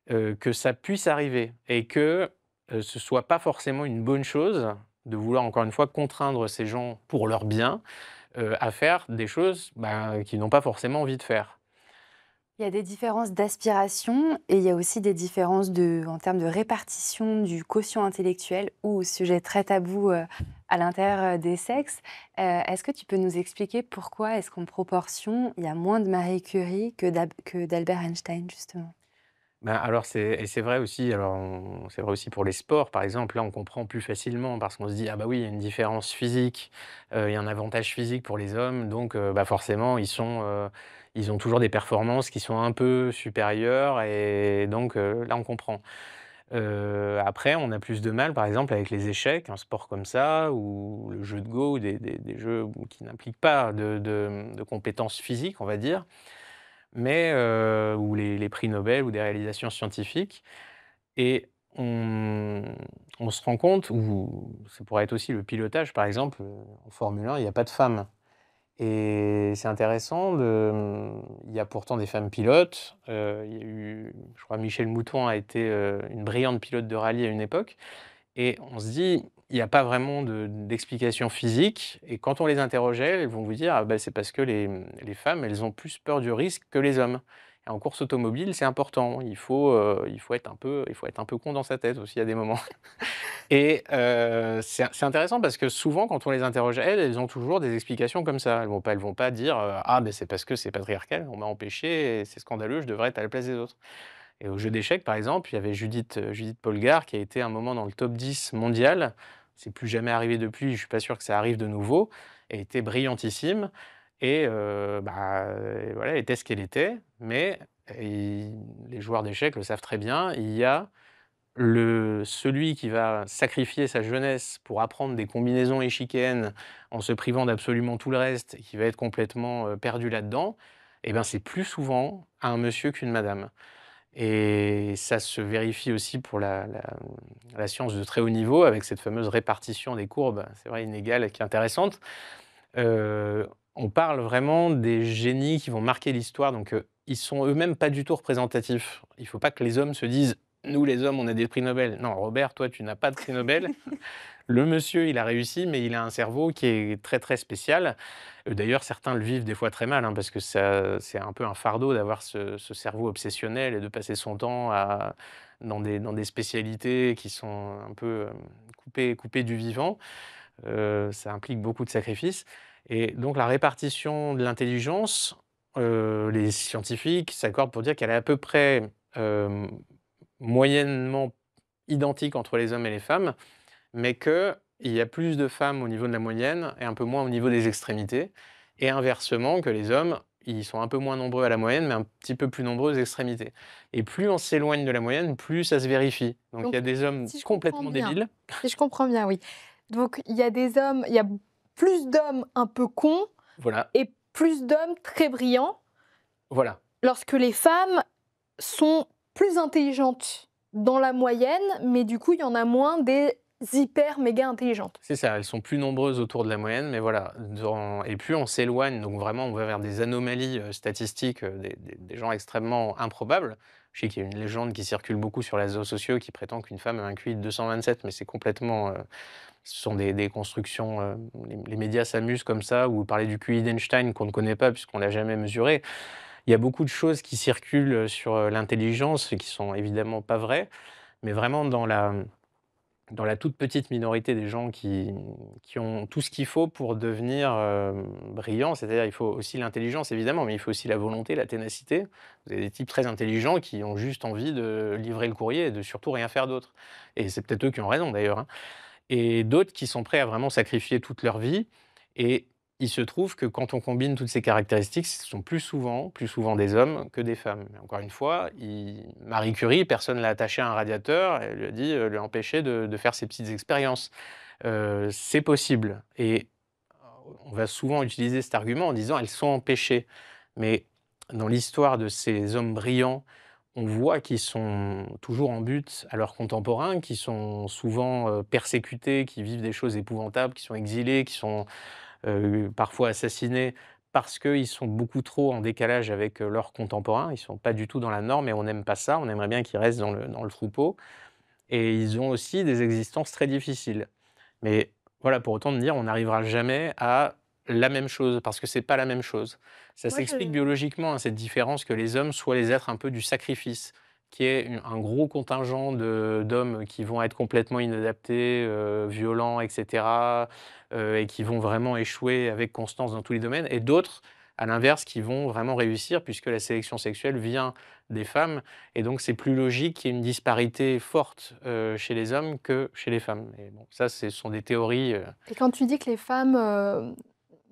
Que ça puisse arriver et que, ce soit pas forcément une bonne chose de vouloir, encore une fois, contraindre ces gens pour leur bien, à faire des choses, ben, qu'ils n'ont pas forcément envie de faire. Il y a des différences d'aspiration et il y a aussi des différences en termes de répartition du quotient intellectuel ou sujet très tabou à l'intérieur des sexes. Est-ce que tu peux nous expliquer pourquoi est-ce qu'en proportion, il y a moins de Marie Curie que d'Albert Einstein, justement? Ben, alors c'est vrai aussi, c'est vrai aussi pour les sports, par exemple. Là, on comprend plus facilement parce qu'on se dit: «Ah bah oui, il y a une différence physique, il y a un avantage physique pour les hommes, donc bah, forcément ils ont toujours des performances qui sont un peu supérieures» et donc là, on comprend. Après, on a plus de mal, par exemple, avec les échecs, un sport comme ça ou le jeu de Go ou des jeux qui n'impliquent pas de compétences physiques, on va dire, mais ou les prix Nobel ou des réalisations scientifiques et on se rend compte ou ça pourrait être aussi le pilotage, par exemple, en Formule 1, il y a pas de femmes et c'est intéressant il y a pourtant des femmes pilotes, il y a eu je crois Michèle Mouton a été, une brillante pilote de rallye à une époque et on se dit: «Il y a pas vraiment d'explication physique» et quand on les interrogeait, elles vont vous dire: «Ah bah, c'est parce que les femmes, elles ont plus peur du risque que les hommes» et en course automobile, c'est important. Il faut être un peu con dans sa tête aussi à des moments et c'est intéressant parce que souvent quand on les interroge elles ont toujours des explications comme ça. Elles vont pas dire, «Ah beh, c'est parce que c'est patriarcal, on m'a empêché et c'est scandaleux, je devrais être à la place des autres». Et au jeu d'échecs, par exemple, il y avait Judith Polgar qui a été un moment dans le top 10 mondial. C'est plus jamais arrivé depuis, je suis pas sûr que ça arrive de nouveau. Elle était brillantissime et voilà, elle était ce qu'elle était. Mais les joueurs d'échecs le savent très bien, il y a celui qui va sacrifier sa jeunesse pour apprendre des combinaisons échiquéennes en se privant d'absolument tout le reste et qui va être complètement, perdu là-dedans et ben, c'est plus souvent un monsieur qu'une madame. Et ça se vérifie aussi pour la science de très haut niveau avec cette fameuse répartition des courbes, c'est vrai inégale qui est intéressante. On parle vraiment des génies qui vont marquer l'histoire donc ils sont eux-mêmes pas du tout représentatifs. Il ne faut pas que les hommes se disent: «Nous les hommes, on a des prix Nobel». Non, Robert, toi tu n'as pas de prix Nobel. Le monsieur, il a réussi, mais il a un cerveau qui est très, très spécial. D'ailleurs, certains le vivent des fois très mal, hein, parce que ça c'est un peu un fardeau d'avoir ce cerveau obsessionnel et de passer son temps dans des spécialités qui sont un peu, coupées du vivant. Ça implique beaucoup de sacrifices et donc la répartition de l'intelligence, les scientifiques s'accordent pour dire qu'elle est à peu près, moyennement identique entre les hommes et les femmes, mais qu'il y a plus de femmes au niveau de la moyenne et un peu moins au niveau des extrémités et inversement que les hommes, ils sont un peu moins nombreux à la moyenne, mais un petit peu plus nombreux aux extrémités et plus on s'éloigne de la moyenne, plus ça se vérifie. Donc il y Donc, a des hommes si je comprends complètement bien, débiles. si je comprends bien, oui. Donc, il y a plus d'hommes un peu cons Voilà, et plus d'hommes très brillants, voilà. lorsque les femmes sont plus intelligentes dans la moyenne, mais du coup, il y en a moins des hyper méga intelligentes. C'est ça, elles sont plus nombreuses autour de la moyenne, mais voilà, et plus on s'éloigne, donc vraiment on va vers des anomalies, statistiques, des gens extrêmement improbables. Je sais qu'il y a une légende qui circule beaucoup sur les réseaux sociaux qui prétend qu'une femme a un QI de 227, mais c'est complètement, ce sont des constructions, les médias s'amusent comme ça ou parler du QI d'Einstein qu'on ne connaît pas puisqu'on l'a jamais mesuré. Il y a beaucoup de choses qui circulent, sur, l'intelligence et qui sont évidemment pas vraies, mais vraiment dans la toute petite minorité des gens qui ont tout ce qu'il faut pour devenir, brillants, c'est-à-dire il faut aussi l'intelligence évidemment, mais il faut aussi la volonté, la ténacité. Vous avez des types très intelligents qui ont juste envie de livrer le courrier et de surtout rien faire d'autre et c'est peut-être eux qui ont raison d'ailleurs, hein et d'autres qui sont prêts à vraiment sacrifier toute leur vie et il se trouve que quand on combine toutes ces caractéristiques, ce sont plus souvent des hommes que des femmes. Mais encore une fois, Marie Curie, personne ne l'a attachée à un radiateur, elle lui a dit, lui a empêché de faire ses petites expériences. C'est possible et on va souvent utiliser cet argument en disant: «Elles sont empêchées». Mais dans l'histoire de ces hommes brillants, on voit qu'ils sont toujours en butte à leurs contemporains, qui sont souvent, persécutés, qui vivent des choses épouvantables, qui sont exilés, qui sont, parfois assassinés parce qu'ils sont beaucoup trop en décalage avec, leurs contemporains. Ils ne sont pas du tout dans la norme et on n'aime pas ça, on aimerait bien qu'ils restent dans le troupeau et ils ont aussi des existences très difficiles. Mais voilà, pour autant de dire, on n'arrivera jamais à la même chose, parce que c'est pas la même chose. Ça Moi, s'explique je biologiquement, hein, cette différence que les hommes soient les êtres un peu du sacrifice, qui est un gros contingent d'hommes qui vont être complètement inadaptés, violents, etc., et qui vont vraiment échouer avec constance dans tous les domaines, et d'autres, à l'inverse, qui vont vraiment réussir, puisque la sélection sexuelle vient des femmes, et donc c'est plus logique qu'il y ait une disparité forte chez les hommes que chez les femmes. Et bon, ça, ce sont des théories. et quand tu dis que les femmes,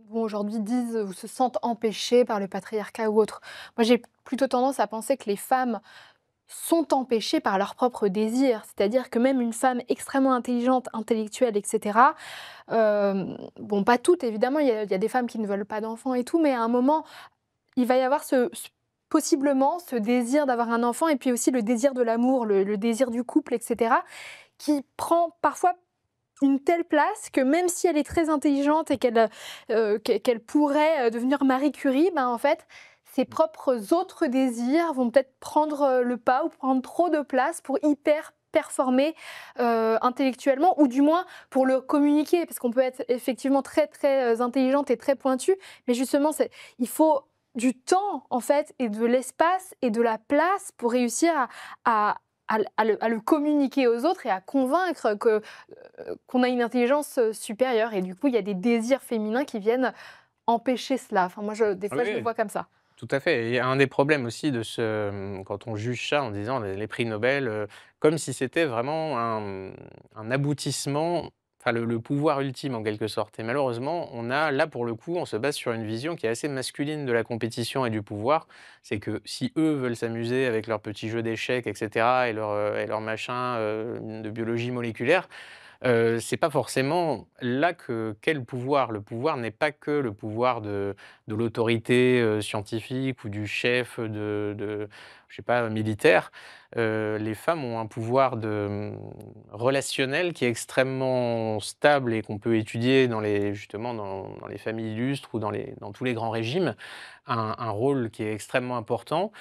bon, aujourd'hui disent ou se sentent empêchées par le patriarcat ou autre, moi j'ai plutôt tendance à penser que les femmes sont empêchées par leurs propres désirs. C'est-à-dire que même une femme extrêmement intelligente, intellectuelle, et cetera, bon, pas toutes évidemment, il y a des femmes qui ne veulent pas d'enfants et tout, mais à un moment, il va y avoir possiblement ce désir d'avoir un enfant et puis aussi le désir de l'amour, le désir du couple, et cetera, qui prend parfois une telle place que même si elle est très intelligente et qu'elle pourrait, devenir Marie Curie, ben, en fait, ses propres autres désirs vont peut-être prendre, le pas ou prendre trop de place pour hyper performer, intellectuellement ou du moins pour le communiquer. Parce qu'on peut être effectivement très, très, intelligente et très pointue, mais justement il faut du temps, en fait, et de l'espace et de la place pour réussir à le communiquer aux autres et à convaincre qu'on a une intelligence, supérieure, et du coup, il y a des désirs féminins qui viennent empêcher cela. Enfin, moi, des Ah fois, je le oui, vois comme ça. tout à fait. Et il y a un des problèmes aussi quand on juge ça en disant les prix Nobel, comme si c'était vraiment un aboutissement, enfin le pouvoir ultime en quelque sorte. Et malheureusement, on a là pour le coup, on se base sur une vision qui est assez masculine de la compétition et du pouvoir. C'est que si eux veulent s'amuser avec leurs petits jeux d'échecs, etc., et leur machin de biologie moléculaire, c'est pas forcément là qu'est le pouvoir. Le pouvoir n'est pas que le pouvoir de l'autorité, scientifique ou du chef de je sais pas, militaire. Les femmes ont un pouvoir relationnel qui est extrêmement stable et qu'on peut étudier justement dans les familles illustres ou dans tous les grands régimes. Un rôle qui est extrêmement important,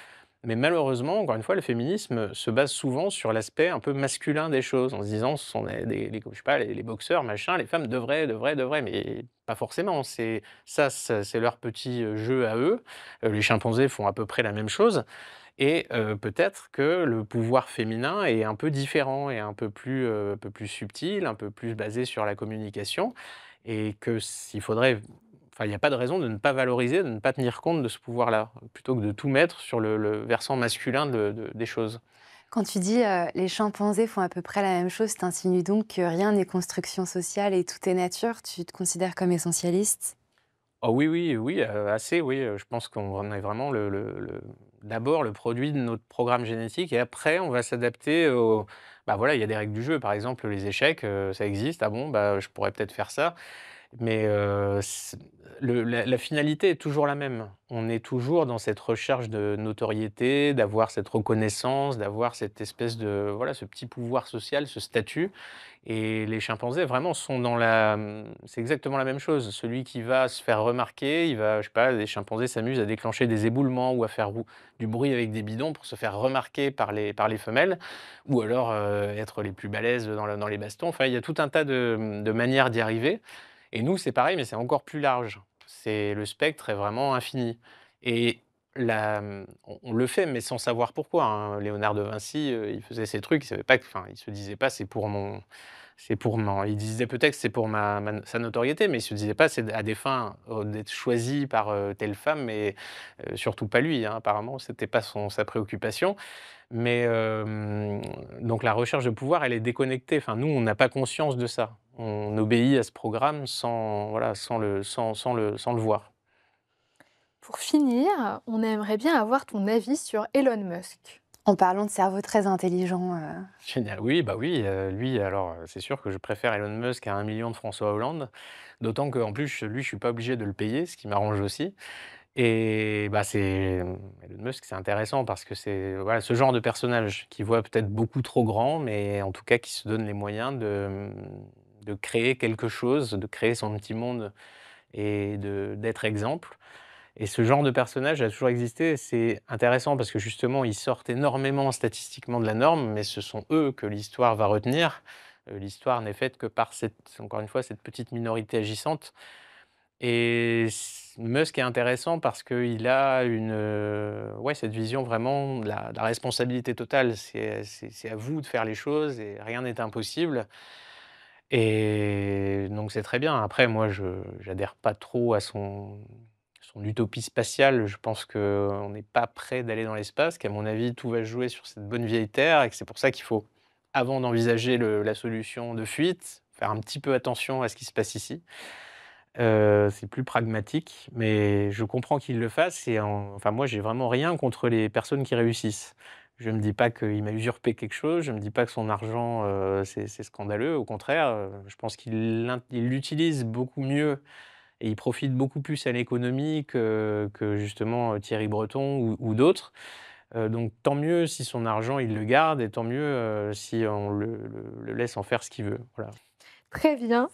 mais malheureusement, encore une fois, le féminisme se base souvent sur l'aspect un peu masculin des choses, en se disant: «Ce sont je sais pas, les boxeurs, machin, les femmes devraient», mais pas forcément. C'est leur petit, jeu à eux. Les chimpanzés font à peu près la même chose, et peut-être que le pouvoir féminin est un peu différent et un peu plus subtil, un peu plus basé sur la communication, et que s'il faudrait enfin, il n'y a pas de raison de ne pas valoriser, de ne pas tenir compte de ce pouvoir-là, plutôt que de tout mettre sur le versant masculin des choses. Quand tu dis les chimpanzés font à peu près la même chose, tu insinues donc que rien n'est construction sociale et tout est nature? Tu te considères comme essentialiste? Oh oui, oui, oui, assez, oui, je pense qu'on est vraiment d'abord le produit de notre programme génétique, et après on va s'adapter bah, voilà, il y a des règles du jeu. Par exemple, les échecs, ça existe. Ah bon, bah, je pourrais peut-être faire ça. Mais la finalité est toujours la même. On est toujours dans cette recherche de notoriété, d'avoir cette reconnaissance, d'avoir cette espèce de voilà, ce petit pouvoir social, ce statut. Et les chimpanzés vraiment sont c'est exactement la même chose. Celui qui va se faire remarquer, je sais pas, les chimpanzés s'amusent à déclencher des éboulements ou à faire du bruit avec des bidons pour se faire remarquer par les femelles, ou alors être les plus balèzes dans les bastons. Enfin, il y a tout un tas de manières d'y arriver. Et nous, c'est pareil, mais c'est encore plus large. Le spectre est vraiment infini. Et on le fait, mais sans savoir pourquoi, hein. Léonard de Vinci, il faisait ses trucs, il savait pas enfin, il se disait pas: il disait peut-être que c'est pour sa notoriété, mais il se disait pas: «C'est à des fins, d'être choisi par, telle femme», mais surtout pas lui, hein, apparemment, c'était pas sa préoccupation. Mais donc la recherche de pouvoir, elle est déconnectée. Enfin, nous, on n'a pas conscience de ça. On obéit à ce programme voilà, sans le voir. Pour finir, on aimerait bien avoir ton avis sur Elon Musk. En parlant de cerveau très intelligent, Génial, oui, bah oui, lui, alors, c'est sûr que je préfère Elon Musk à 1 million de François Hollande, d'autant qu'en plus, lui, je suis pas obligé de le payer, ce qui m'arrange aussi. Et bah, Elon Musk, c'est intéressant parce que c'est, voilà, ce genre de personnage qui voit peut-être beaucoup trop grand, mais en tout cas qui se donne les moyens de créer quelque chose, de créer son petit monde et d'être exemple. Et ce genre de personnage a toujours existé, et c'est intéressant parce que justement, ils sortent énormément statistiquement de la norme, mais ce sont eux que l'histoire va retenir. L'histoire n'est faite que par encore une fois, cette petite minorité agissante. Et Musk est intéressant parce qu'il a ouais, cette vision vraiment de la responsabilité totale. C'est à vous de faire les choses et rien n'est impossible et donc c'est très bien. Après moi, je j'adhère pas trop à son utopie spatiale. Je pense qu'on n'est pas prêt d'aller dans l'espace, qu'à mon avis, tout va se jouer sur cette bonne vieille Terre et que c'est pour ça qu'il faut, avant d'envisager la solution de fuite, faire un petit peu attention à ce qui se passe ici. C'est plus pragmatique, mais je comprends qu'il le fasse et enfin moi j'ai vraiment rien contre les personnes qui réussissent. Je me dis pas qu'il m'a usurpé quelque chose, je me dis pas que son argent, c'est scandaleux, au contraire, je pense il l'utilise beaucoup mieux et il profite beaucoup plus à l'économie que justement, Thierry Breton ou d'autres. Donc tant mieux si son argent il le garde et tant mieux, si on le laisse en faire ce qu'il veut, voilà. Très bien.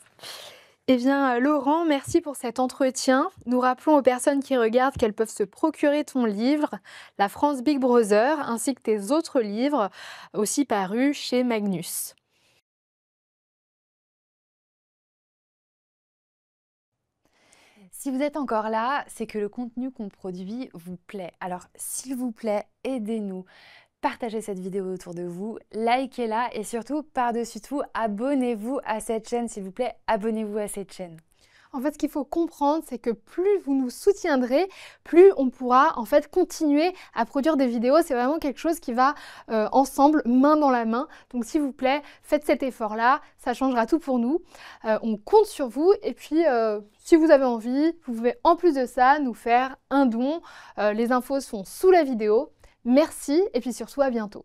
Eh bien, Laurent, merci pour cet entretien. Nous rappelons aux personnes qui regardent qu'elles peuvent se procurer ton livre, La France Big Brother, ainsi que tes autres livres, aussi parus chez Magnus. Si vous êtes encore là, c'est que le contenu qu'on produit vous plaît. Alors, s'il vous plaît, aidez-nous. Partagez cette vidéo autour de vous, likez-la et surtout, par-dessus tout, abonnez-vous à cette chaîne, s'il vous plaît, abonnez-vous à cette chaîne. En fait, ce qu'il faut comprendre, c'est que plus vous nous soutiendrez, plus on pourra en fait continuer à produire des vidéos. C'est vraiment quelque chose qui va ensemble, main dans la main. Donc s'il vous plaît, faites cet effort-là, ça changera tout pour nous. On compte sur vous et puis si vous avez envie, vous pouvez en plus de ça nous faire un don. Les infos sont sous la vidéo. Merci et puis surtout à bientôt.